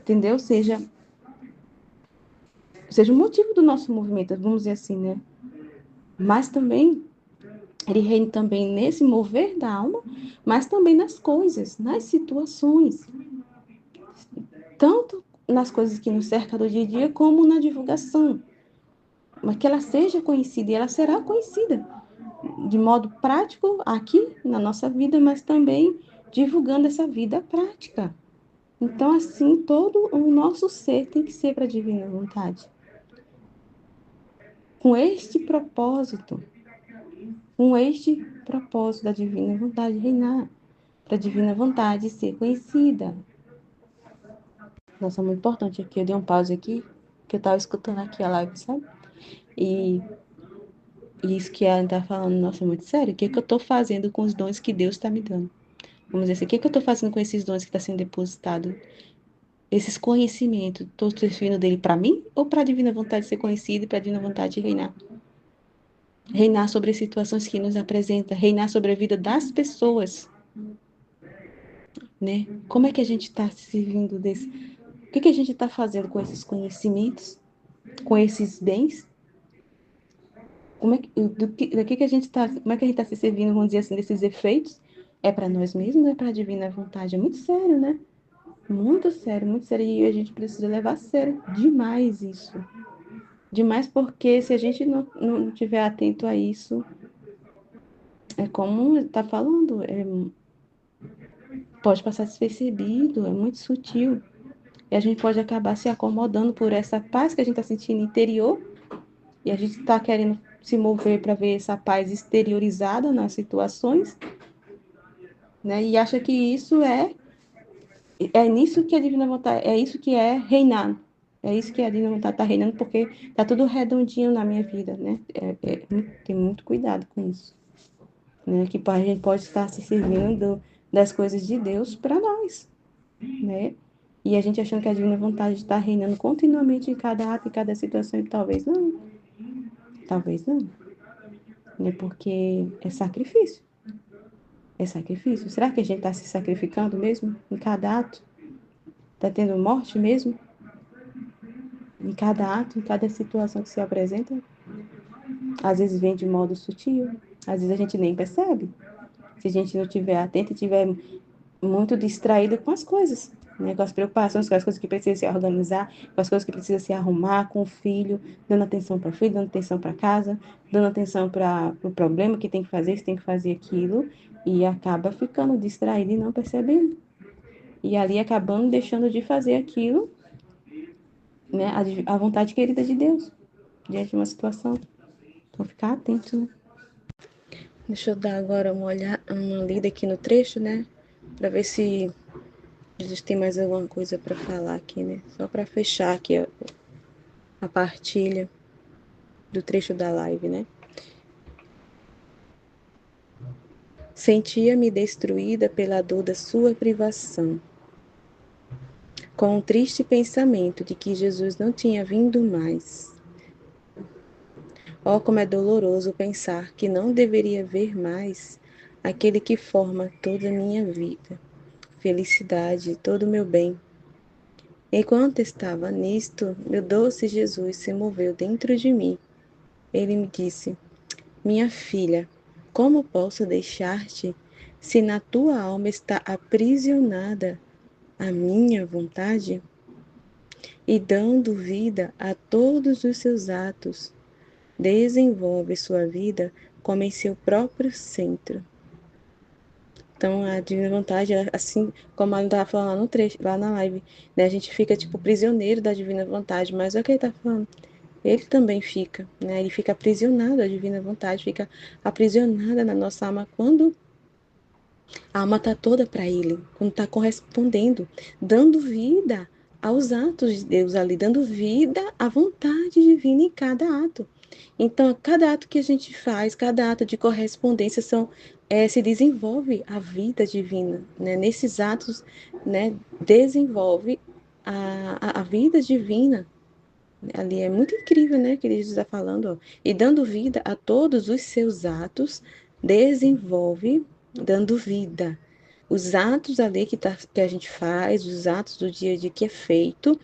entendeu? Seja o motivo do nosso movimento, vamos dizer assim, né? Mas também, ele reina também nesse mover da alma, mas também nas coisas, nas situações. Tanto nas coisas que nos cercam do dia a dia, como na divulgação. Mas que ela seja conhecida, e ela será conhecida de modo prático aqui na nossa vida, mas também divulgando essa vida prática. Então, assim, todo o nosso ser tem que ser para a divina vontade. Com este propósito da divina vontade reinar, para a divina vontade ser conhecida. Nossa, muito importante aqui. Eu dei um pause aqui, que eu estava escutando aqui a live, sabe? E isso que ela está falando, nossa, muito sério. O que eu estou fazendo com os dons que Deus está me dando? Vamos dizer assim, o que eu estou fazendo com esses dons que está sendo depositado? Esses conhecimentos, estou servindo dele para mim ou para a divina vontade ser conhecida e para a divina vontade reinar? Reinar sobre as situações que nos apresenta, reinar sobre a vida das pessoas, né? Como é que a gente está se servindo desse? O que a gente está fazendo com esses conhecimentos, com esses bens? Do que a gente está, como é que a gente está se servindo, vamos dizer assim, desses efeitos? É para nós mesmos, é para a divina vontade? É muito sério, né? Muito sério, e a gente precisa levar a sério demais isso. Demais porque se a gente não tiver atento a isso, é como está falando, pode passar despercebido, é muito sutil. E a gente pode acabar se acomodando por essa paz que a gente está sentindo interior, e a gente está querendo se mover para ver essa paz exteriorizada nas situações, né? E acha que isso é nisso que a divina vontade, é isso que é reinar. É isso que a divina vontade está reinando, porque está tudo redondinho na minha vida, né? Tem muito cuidado com isso, né? Que a gente pode estar se servindo das coisas de Deus para nós, né? E a gente achando que a divina vontade está reinando continuamente em cada ato, em cada situação, e talvez não, né? Porque é sacrifício, é sacrifício. Será que a gente está se sacrificando mesmo em cada ato? Está tendo morte mesmo em cada ato, em cada situação que se apresenta? Às vezes vem de modo sutil, às vezes a gente nem percebe. Se a gente não estiver atento e estiver muito distraído com as coisas. né, com as preocupações, com as coisas que precisa se organizar, com as coisas que precisa se arrumar, com o filho, dando atenção para o filho, dando atenção para casa, dando atenção para o problema que tem que fazer, se tem que fazer aquilo, e acaba ficando distraído e não percebendo. E ali acabando deixando de fazer aquilo, né, a vontade querida de Deus, diante de uma situação. Então, ficar atento, né? Deixa eu dar agora uma lida aqui no trecho, né? Para ver se Jesus tem mais alguma coisa para falar aqui, né? Só para fechar aqui a partilha do trecho da live, né? Sentia-me destruída pela dor da sua privação, com o triste pensamento de que Jesus não tinha vindo mais. Oh, como é doloroso pensar que não deveria ver mais aquele que forma toda a minha vida, felicidade, todo o meu bem. Enquanto estava nisto, meu doce Jesus se moveu dentro de mim. Ele me disse: Minha filha, como posso deixar-te se na tua alma está aprisionada a minha vontade? E dando vida a todos os seus atos, desenvolve sua vida como em seu próprio centro. Então, a divina vontade, assim como ela estava falando lá no trecho, lá na live, né? A gente fica, tipo, prisioneiro da divina vontade, mas é o que ele está falando. Ele também fica, né? Ele fica aprisionado à divina vontade, fica aprisionada na nossa alma quando a alma está toda para ele, quando está correspondendo, dando vida aos atos de Deus ali, dando vida à vontade divina em cada ato. Então, cada ato que a gente faz, cada ato de correspondência se desenvolve a vida divina, né? Nesses atos, né, desenvolve a vida divina. Ali é muito incrível, né, que Jesus está falando, ó. E dando vida a todos os seus atos, desenvolve dando vida. Os atos ali que a gente faz, os atos do dia a dia que é feito,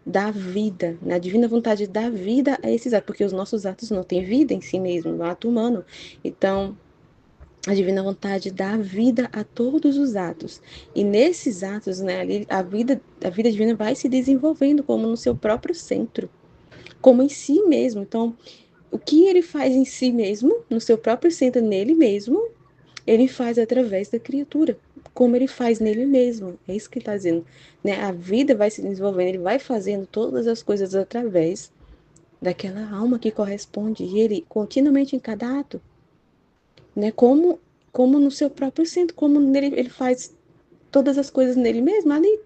dá vida. Na divina vontade dá vida a esses atos, porque os nossos atos não têm vida em si mesmo, no ato humano. Então, a divina vontade dá vida a todos os atos. E nesses atos, né, ali, a vida divina vai se desenvolvendo como no seu próprio centro, como em si mesmo. Então, o que ele faz em si mesmo, no seu próprio centro, nele mesmo, ele faz através da criatura, como ele faz nele mesmo. É isso que ele está dizendo. Né? A vida vai se desenvolvendo, ele vai fazendo todas as coisas através daquela alma que corresponde, e ele continuamente em cada ato, né? Como no seu próprio centro, como nele, ele faz todas as coisas nele mesmo, ali,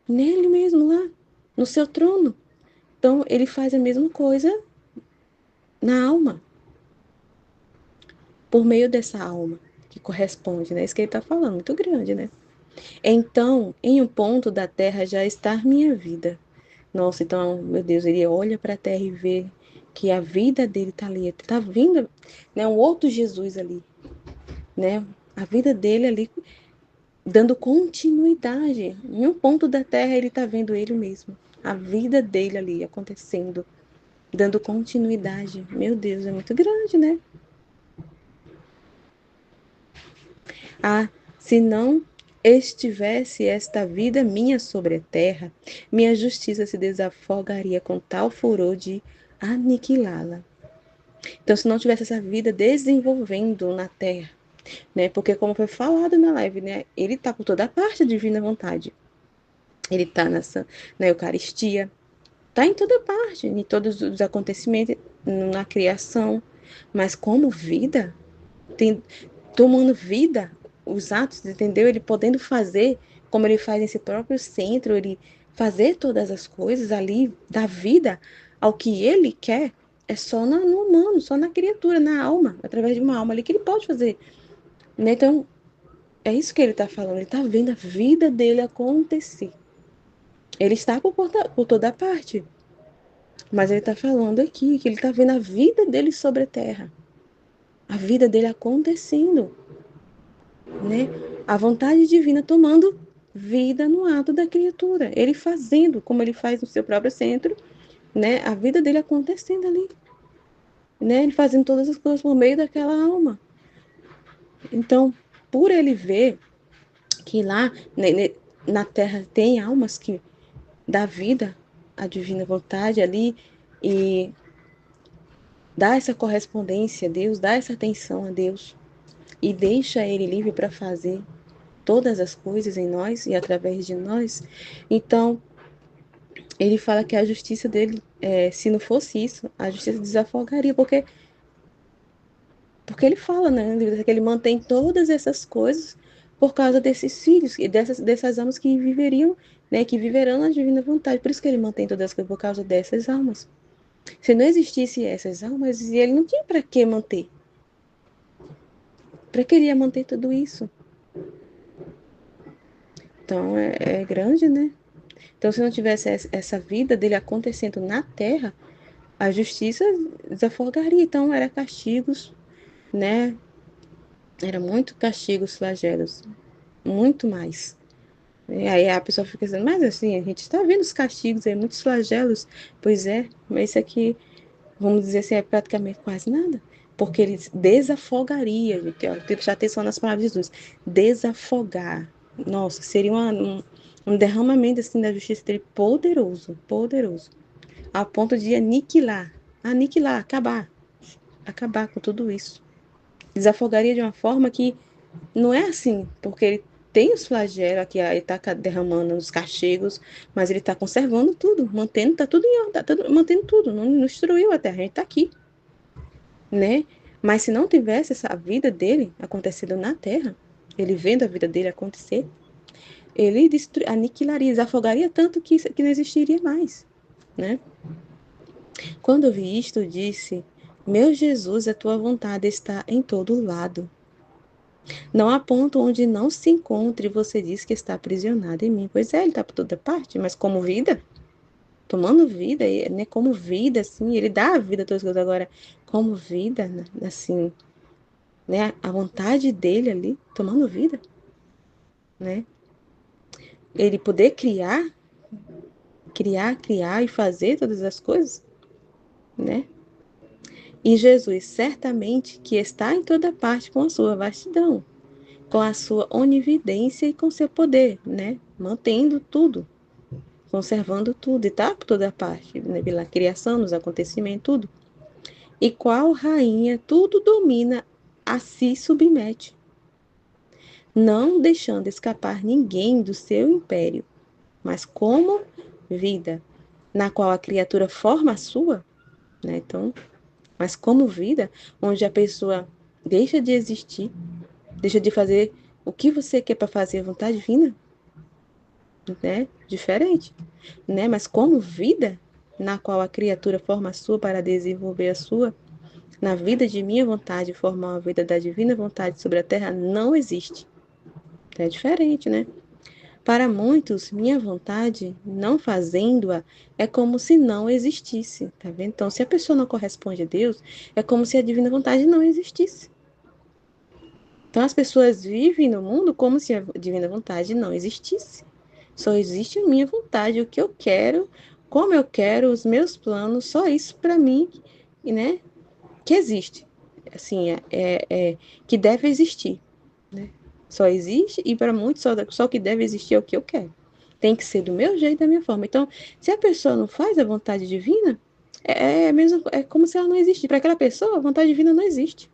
nele mesmo, lá, no seu trono. Então, ele faz a mesma coisa na alma, por meio dessa alma que corresponde, né? Isso que ele está falando, muito grande, né? Então, em um ponto da terra já está minha vida. Nossa, então, meu Deus, ele olha para a terra e vê que a vida dele está ali, está vindo, né? Um outro Jesus ali, né? A vida dele ali dando continuidade. Em um ponto da terra ele está vendo ele mesmo, a vida dele ali acontecendo, dando continuidade. Meu Deus, é muito grande, né? Ah, se não estivesse esta vida minha sobre a terra, minha justiça se desafogaria com tal furor de aniquilá-la. Então, se não tivesse essa vida desenvolvendo na terra, né? Porque como foi falado na live, né? Ele está por toda parte a divina vontade. Ele está na Eucaristia, está em toda parte, em todos os acontecimentos, na criação, mas como vida, tem, tomando vida, os atos, entendeu? Ele podendo fazer como ele faz em seu próprio centro, ele fazer todas as coisas ali, dar vida ao que ele quer, é só no humano, só na criatura, na alma, através de uma alma ali que ele pode fazer. Né? Então, é isso que ele está falando, ele está vendo a vida dele acontecer. Ele está por toda parte, mas ele está falando aqui que ele está vendo a vida dele sobre a terra, a vida dele acontecendo, né? A vontade divina tomando vida no ato da criatura, ele fazendo como ele faz no seu próprio centro, né? A vida dele acontecendo ali, né? Ele fazendo todas as coisas por meio daquela alma. Então, por ele ver que lá na Terra tem almas que dá vida à divina vontade ali e dá essa correspondência a Deus, dá essa atenção a Deus e deixa Ele livre para fazer todas as coisas em nós e através de nós. Então, ele fala que a justiça dele, se não fosse isso, a justiça desafogaria, porque ele fala, né, que ele mantém todas essas coisas por causa desses filhos e dessas almas que viveriam, né, que viverão na divina vontade. Por isso que ele mantém todas as coisas por causa dessas almas. Se não existisse essas almas, ele não tinha para que manter. Para que ele ia manter tudo isso? Então é grande, né? Então, se não tivesse essa vida dele acontecendo na Terra, a justiça desafogaria. Então, era castigos, né? Era muito castigos, flagelos, muito mais. E aí a pessoa fica dizendo, mas assim, a gente está vendo os castigos aí, muitos flagelos. Pois é, mas isso aqui, vamos dizer assim, é praticamente quase nada. Porque ele desafogaria, gente, ó, tem que prestar atenção nas palavras de Jesus. Desafogar. Nossa, seria um derramamento assim da justiça dele poderoso, poderoso. A ponto de aniquilar, acabar com tudo isso. Desafogaria de uma forma que não é assim, porque ele tem os flagelos aqui, ele está derramando os castigos, mas ele está conservando tudo, mantendo, tá tudo em ordem, mantendo tudo, não destruiu a terra, a gente está aqui, né? Mas se não tivesse essa vida dele acontecendo na terra, ele vendo a vida dele acontecer, ele aniquilaria, desafogaria tanto que não existiria mais, né? Quando eu vi isto, disse: Meu Jesus, a tua vontade está em todo lado. Não há ponto onde não se encontre, você diz que está aprisionado em mim. Pois é, ele está por toda parte, mas como vida, tomando vida, né? Como vida, assim, ele dá a vida a todas as coisas. Agora, como vida, né, assim, né? A vontade dele ali, tomando vida, né? Ele poder criar e fazer todas as coisas, né? E Jesus, certamente, que está em toda parte com a sua vastidão, com a sua onividência e com seu poder, né? Mantendo tudo, conservando tudo, e está por toda parte, né? Pela criação, nos acontecimentos, tudo. E qual rainha tudo domina, a si submete, não deixando escapar ninguém do seu império, mas como vida, na qual a criatura forma a sua, né? Então, mas como vida, onde a pessoa deixa de existir, deixa de fazer o que você quer para fazer a vontade divina, né? Diferente, né? Mas como vida, na qual a criatura forma a sua para desenvolver a sua, na vida de minha vontade, formar uma vida da divina vontade sobre a terra, não existe. É diferente, né? Para muitos, minha vontade, não fazendo-a, é como se não existisse, tá vendo? Então, se a pessoa não corresponde a Deus, é como se a divina vontade não existisse. Então, as pessoas vivem no mundo como se a divina vontade não existisse. Só existe a minha vontade, o que eu quero, como eu quero, os meus planos, só isso para mim, né? Que existe. Assim, que deve existir, né? Só existe e para muitos só o que deve existir é o que eu quero. Tem que ser do meu jeito, da minha forma. Então, se a pessoa não faz a vontade divina, é como se ela não existisse. Para aquela pessoa, a vontade divina não existe,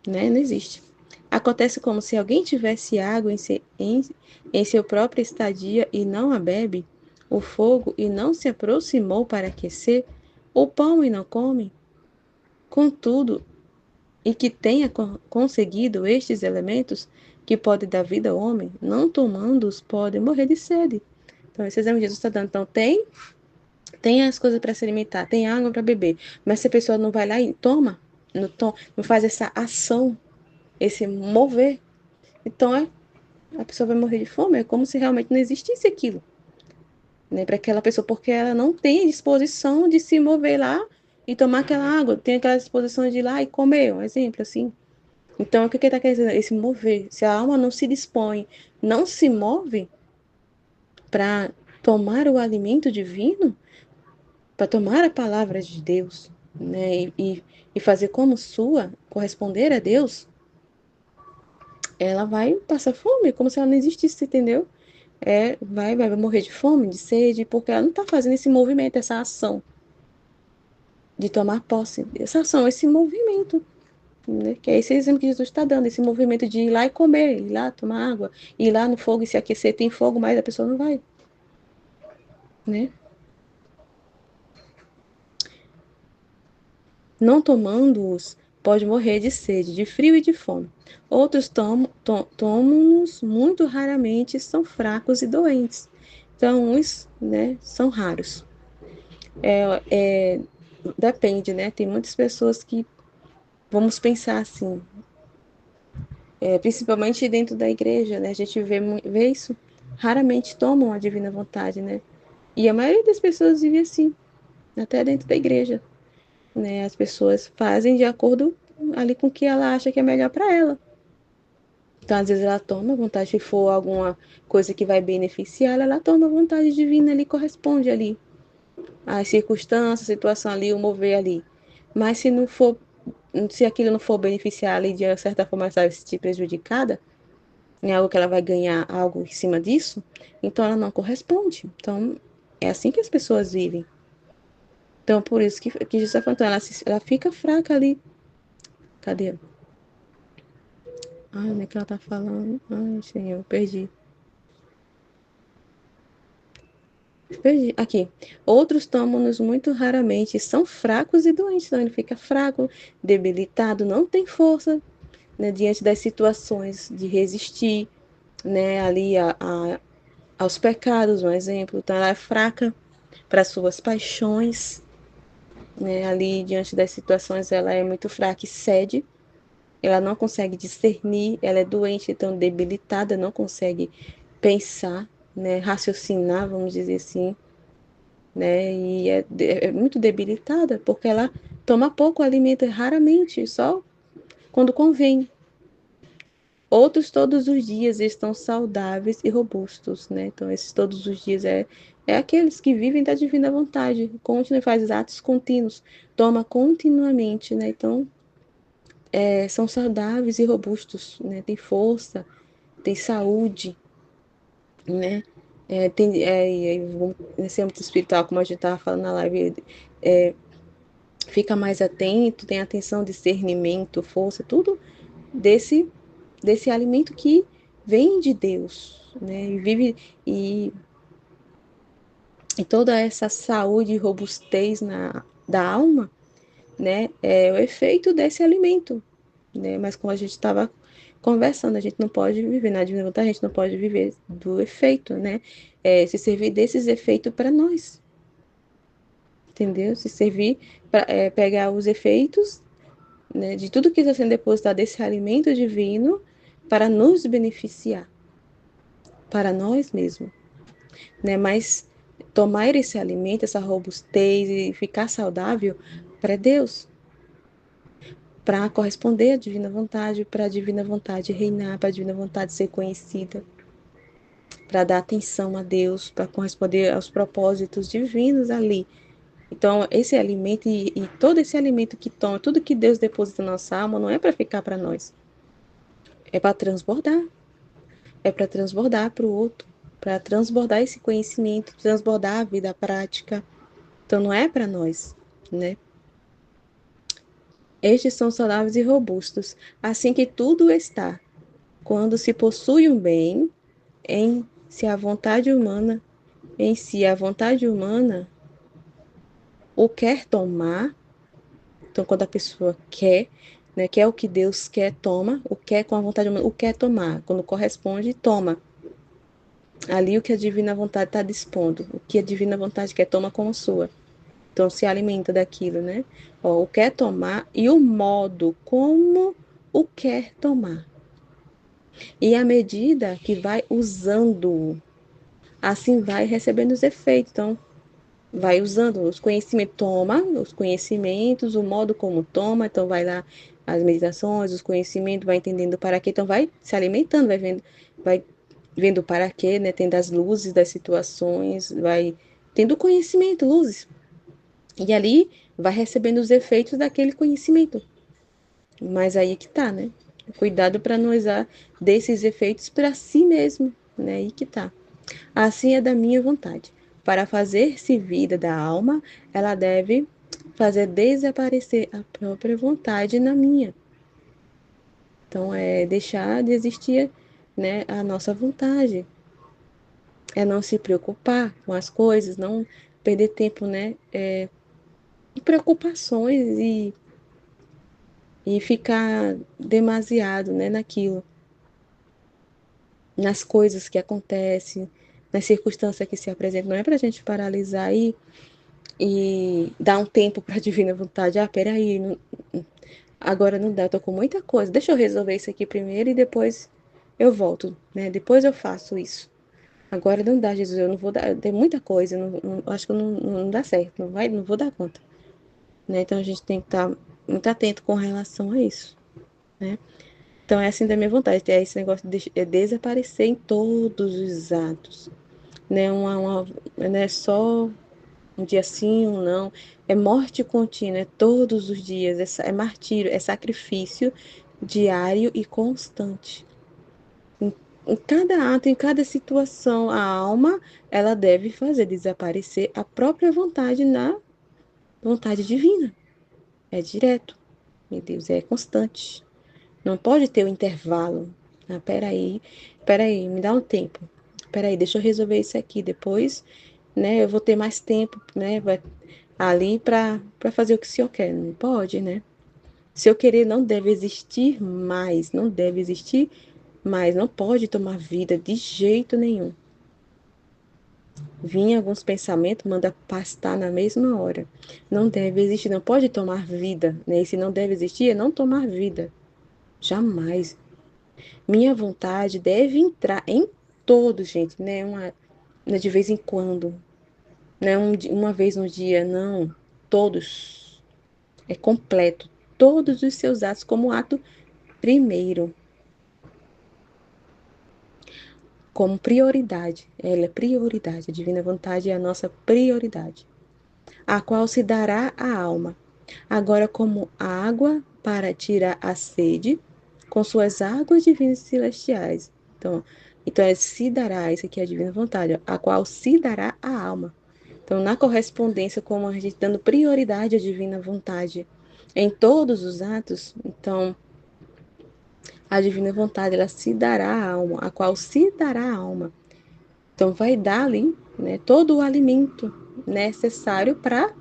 né? Não existe. Acontece como se alguém tivesse água em seu próprio estadia e não a bebe, o fogo e não se aproximou para aquecer, o pão e não come. Contudo, e que tenha conseguido estes elementos que podem dar vida ao homem, não tomando-os, pode morrer de sede. Então, esse exemplo que Jesus está dando. Então, tem as coisas para se alimentar, tem água para beber, mas se a pessoa não vai lá e toma, não faz essa ação, esse mover, então a pessoa vai morrer de fome, é como se realmente não existisse aquilo, né, para aquela pessoa, porque ela não tem disposição de se mover lá e tomar aquela água, tem aquela disposição de ir lá e comer, um exemplo assim. Então, o que ele está querendo dizer? Esse mover. Se a alma não se dispõe, não se move para tomar o alimento divino, para tomar a palavra de Deus, né? E fazer como sua, corresponder a Deus, ela vai passar fome, como se ela não existisse, entendeu? vai morrer de fome, de sede, porque ela não está fazendo esse movimento, essa ação de tomar posse, essa ação, esse movimento, né? Que é esse exemplo que Jesus está dando, esse movimento de ir lá e comer, ir lá tomar água, ir lá no fogo e se aquecer, tem fogo, mas a pessoa não vai, né? Não tomando-os, pode morrer de sede, de frio e de fome. Outros tomam-nos muito raramente, são fracos e doentes. Então, uns, né, são raros. É, é, depende, né? Tem muitas pessoas que, vamos pensar assim, principalmente dentro da igreja, né? A gente vê isso, raramente tomam a divina vontade, né? E a maioria das pessoas vive assim, até dentro da igreja, né? As pessoas fazem de acordo ali com o que ela acha que é melhor para ela. Então, às vezes ela toma vontade, se for alguma coisa que vai beneficiar ela, ela toma vontade divina ali, corresponde ali às circunstâncias, a situação ali, o mover ali. Mas se não for, se aquilo não for beneficiar ali de certa forma, ela vai se sentir prejudicada, em algo que ela vai ganhar algo em cima disso, então ela não corresponde. Então, é assim que as pessoas vivem. Então, por isso que Jesus está falando, então, ela fica fraca ali. Cadê? Ai, onde é que ela tá falando? Ai, Senhor, perdi. Perdi. Aqui. Outros tomam-nos muito raramente, são fracos e doentes. Então, ele fica fraco, debilitado, não tem força, né, diante das situações de resistir, né, ali aos pecados, um exemplo. Então, ela é fraca para suas paixões, né, ali diante das situações ela é muito fraca e cede, ela não consegue discernir, ela é doente, então debilitada, não consegue pensar, né, raciocinar, vamos dizer assim, né, e é muito debilitada, porque ela toma pouco alimento, raramente, só quando convém. Outros todos os dias estão saudáveis e robustos, né? Então, esses todos os dias é aqueles que vivem da divina vontade, continua e faz atos contínuos, toma continuamente, né? Então, são saudáveis e robustos, né? Tem força, tem saúde, né? Nesse âmbito espiritual, como a gente estava falando na live, fica mais atento, tem atenção, discernimento, força, tudo desse, desse alimento que vem de Deus, né? E vive e, e toda essa saúde e robustez da alma, né? É o efeito desse alimento, né? Mas como a gente estava conversando, a gente não pode viver na divina vontade, a gente não pode viver do efeito, né? Se servir desses efeitos para nós, entendeu? Se servir para pegar os efeitos, né, de tudo que está sendo depositado desse alimento divino para nos beneficiar, para nós mesmos, né? Mas tomar esse alimento, essa robustez e ficar saudável para Deus, para corresponder à divina vontade, para a divina vontade reinar, para a divina vontade ser conhecida, para dar atenção a Deus, para corresponder aos propósitos divinos ali. Então, esse alimento e todo esse alimento que toma, tudo que Deus deposita na nossa alma, não é para ficar para nós, é para transbordar, é para transbordar para o outro, para transbordar esse conhecimento, transbordar a vida prática. Então, não é para nós, né? Estes são saudáveis e robustos, assim que tudo está. Quando se possui um bem, em se a vontade humana, em si a vontade humana o quer tomar, então quando a pessoa quer, né, quer o que Deus quer, toma, o quer com a vontade humana, o quer tomar, quando corresponde, toma. Ali o que a divina vontade está dispondo, o que a divina vontade quer, toma como sua. Então se alimenta daquilo, né? Ó, o quer tomar e o modo como o quer tomar. E à medida que vai usando, assim vai recebendo os efeitos. Então, vai usando os conhecimentos, toma os conhecimentos, o modo como toma, então vai lá as meditações, os conhecimentos, vai entendendo para quê, então vai se alimentando, vai vendo para quê, né? Tendo as luzes das situações, vai tendo conhecimento, luzes. E ali vai recebendo os efeitos daquele conhecimento. Mas aí que tá, né? Cuidado para não usar desses efeitos para si mesmo, né? Aí que tá. Assim é da minha vontade. Para fazer-se vida da alma, ela deve fazer desaparecer a própria vontade na minha. Então, é deixar de existir, né, a nossa vontade. É não se preocupar com as coisas, não perder tempo, né, em preocupações e ficar demasiado, né, naquilo, nas coisas que acontecem, nas circunstâncias que se apresentam. Não é para a gente paralisar e dar um tempo para a divina vontade. Ah, peraí, agora não dá, eu tô com muita coisa. Deixa eu resolver isso aqui primeiro e depois eu volto, né? Depois eu faço isso. Agora não dá, Jesus, eu não vou dar, tem muita coisa, acho que não dá certo, não vou dar conta, né? Então a gente tem que estar muito atento com relação a isso, né? Então é assim da minha vontade, é esse negócio de desaparecer em todos os atos, né? Não é só um dia sim, um não, é morte contínua, é todos os dias, é martírio, é sacrifício diário e constante. Em cada ato, em cada situação, a alma, ela deve fazer desaparecer a própria vontade na vontade divina. É direto, meu Deus, é constante. Não pode ter um intervalo. Ah, peraí, me dá um tempo. Peraí, deixa eu resolver isso aqui. Depois, né, eu vou ter mais tempo, né, ali para fazer o que o senhor quer. Não pode, né? Se eu querer, não deve existir mais, não deve existir mais, não pode tomar vida de jeito nenhum. Vinha alguns pensamentos, manda pastar na mesma hora. Não deve existir, não pode tomar vida, né? E se não deve existir, é não tomar vida. Jamais. Minha vontade deve entrar em todos, gente, né? De vez em quando, né? Uma vez no dia, não. Todos. É completo. Todos os seus atos como ato primeiro, como prioridade. Ela é prioridade. A divina vontade é a nossa prioridade, a qual se dará a alma. Agora, como água para tirar a sede, com suas águas divinas e celestiais. Então se dará, isso aqui é a divina vontade, a qual se dará a alma. Então, na correspondência, como a gente dando prioridade à divina vontade em todos os atos, então a divina vontade ela se dará a alma, a qual se dará a alma. Então, vai dar ali, né, todo o alimento necessário para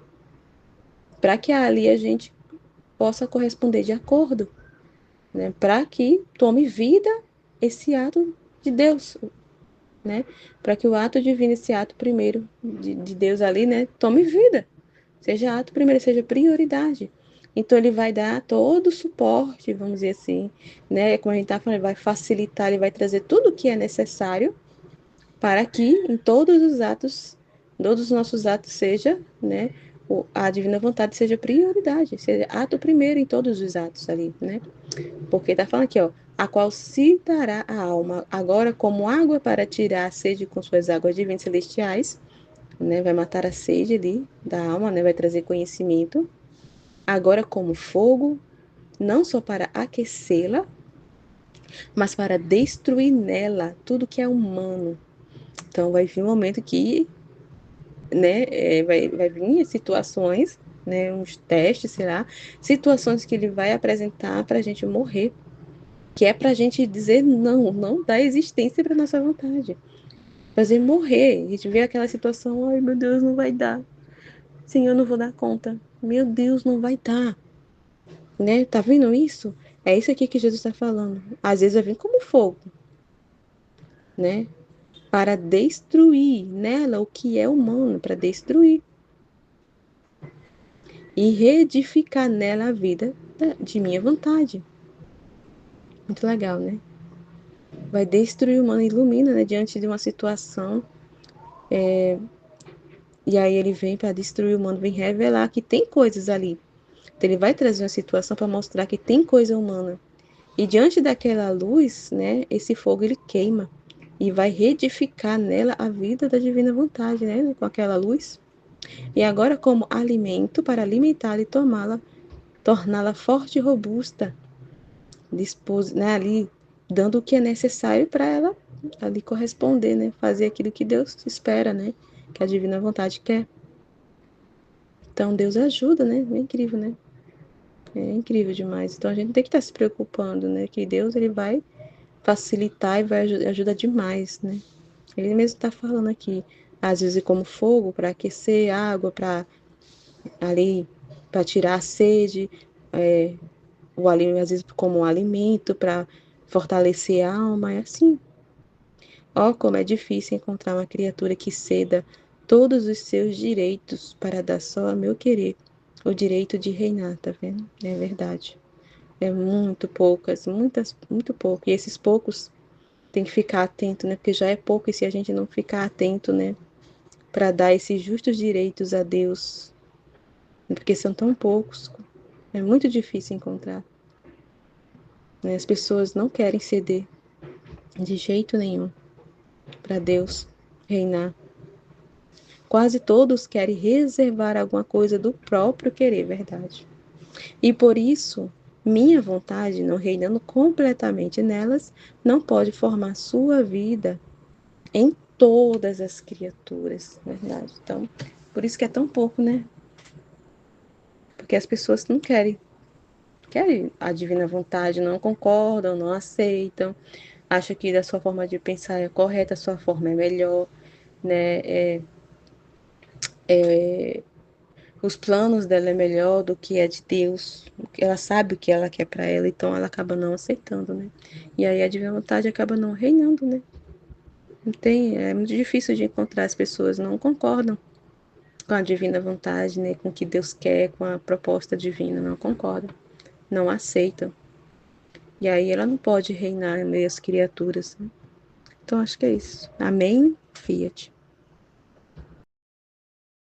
que ali a gente possa corresponder de acordo, né, para que tome vida esse ato de Deus, né, para que o ato divino, esse ato primeiro de Deus ali, né, tome vida, seja ato primeiro, seja prioridade. Então ele vai dar todo o suporte, vamos dizer assim, né, como a gente está falando, ele vai facilitar, ele vai trazer tudo o que é necessário para que em todos os nossos atos seja, né, a divina vontade seja prioridade, seja ato primeiro em todos os atos ali, né? Porque está falando aqui, ó, a qual se dará a alma agora como água para tirar a sede com suas águas divinas celestiais, né? Vai matar a sede ali da alma, né? Vai trazer conhecimento. Agora como fogo, não só para aquecê-la, mas para destruir nela tudo que é humano. Então vai vir um momento que, né, vai vir situações, né, uns testes, sei lá, situações que ele vai apresentar para a gente morrer, que é para a gente dizer não, não dá existência para nossa vontade, fazer morrer. A gente vê aquela situação, ai meu Deus, não vai dar, Senhor, eu não vou dar conta, meu Deus, não vai dar, né? Tá vendo isso? É isso aqui que Jesus está falando. Às vezes vai vir como fogo, né? Para destruir nela o que é humano, para destruir e reedificar nela a vida de minha vontade. Muito legal, né? Vai destruir o humano, ilumina, né? Diante de uma situação. E aí ele vem para destruir o humano, vem revelar que tem coisas ali. Então ele vai trazer uma situação para mostrar que tem coisa humana. E diante daquela luz, né? Esse fogo ele queima e vai reedificar nela a vida da divina vontade, né? Com aquela luz. E agora, como alimento para alimentá-la e tomá-la, torná-la forte e robusta, dispôs, né, ali dando o que é necessário para ela, ali corresponder, né? Fazer aquilo que Deus espera, né? Que a divina vontade quer. Então Deus ajuda, né? É incrível, né? É incrível demais. Então a gente tem que estar se preocupando, né? Que Deus ele vai facilitar e vai ajudar demais, né? Ele mesmo está falando aqui, às vezes como fogo para aquecer, água para ali para tirar a sede, é, o alimento às vezes como um alimento para fortalecer a alma, é assim. Ó, como é difícil encontrar uma criatura que ceda todos os seus direitos para dar só a meu querer o direito de reinar, tá vendo? É verdade. É muito poucas, muito pouco. E esses poucos tem que ficar atento, né? Porque já é pouco e se a gente não ficar atento, né? Para dar esses justos direitos a Deus, porque são tão poucos, é muito difícil encontrar. Né? As pessoas não querem ceder de jeito nenhum para Deus reinar. Quase todos querem reservar alguma coisa do próprio querer, verdade. E por isso, minha vontade, não reinando completamente nelas, não pode formar sua vida em todas as criaturas, verdade. Então, por isso que é tão pouco, né? Porque as pessoas não querem a divina vontade, não concordam, não aceitam, acham que da sua forma de pensar é correta, a sua forma é melhor, né? Os planos dela é melhor do que é de Deus. Ela sabe o que ela quer para ela, então ela acaba não aceitando, né? E aí a divina vontade acaba não reinando, né? Não tem, é muito difícil de encontrar as pessoas não concordam com a divina vontade, né? Com o que Deus quer, com a proposta divina, não concordam, não aceitam. E aí ela não pode reinar em meio às criaturas, né? Então acho que é isso. Amém, Fiat.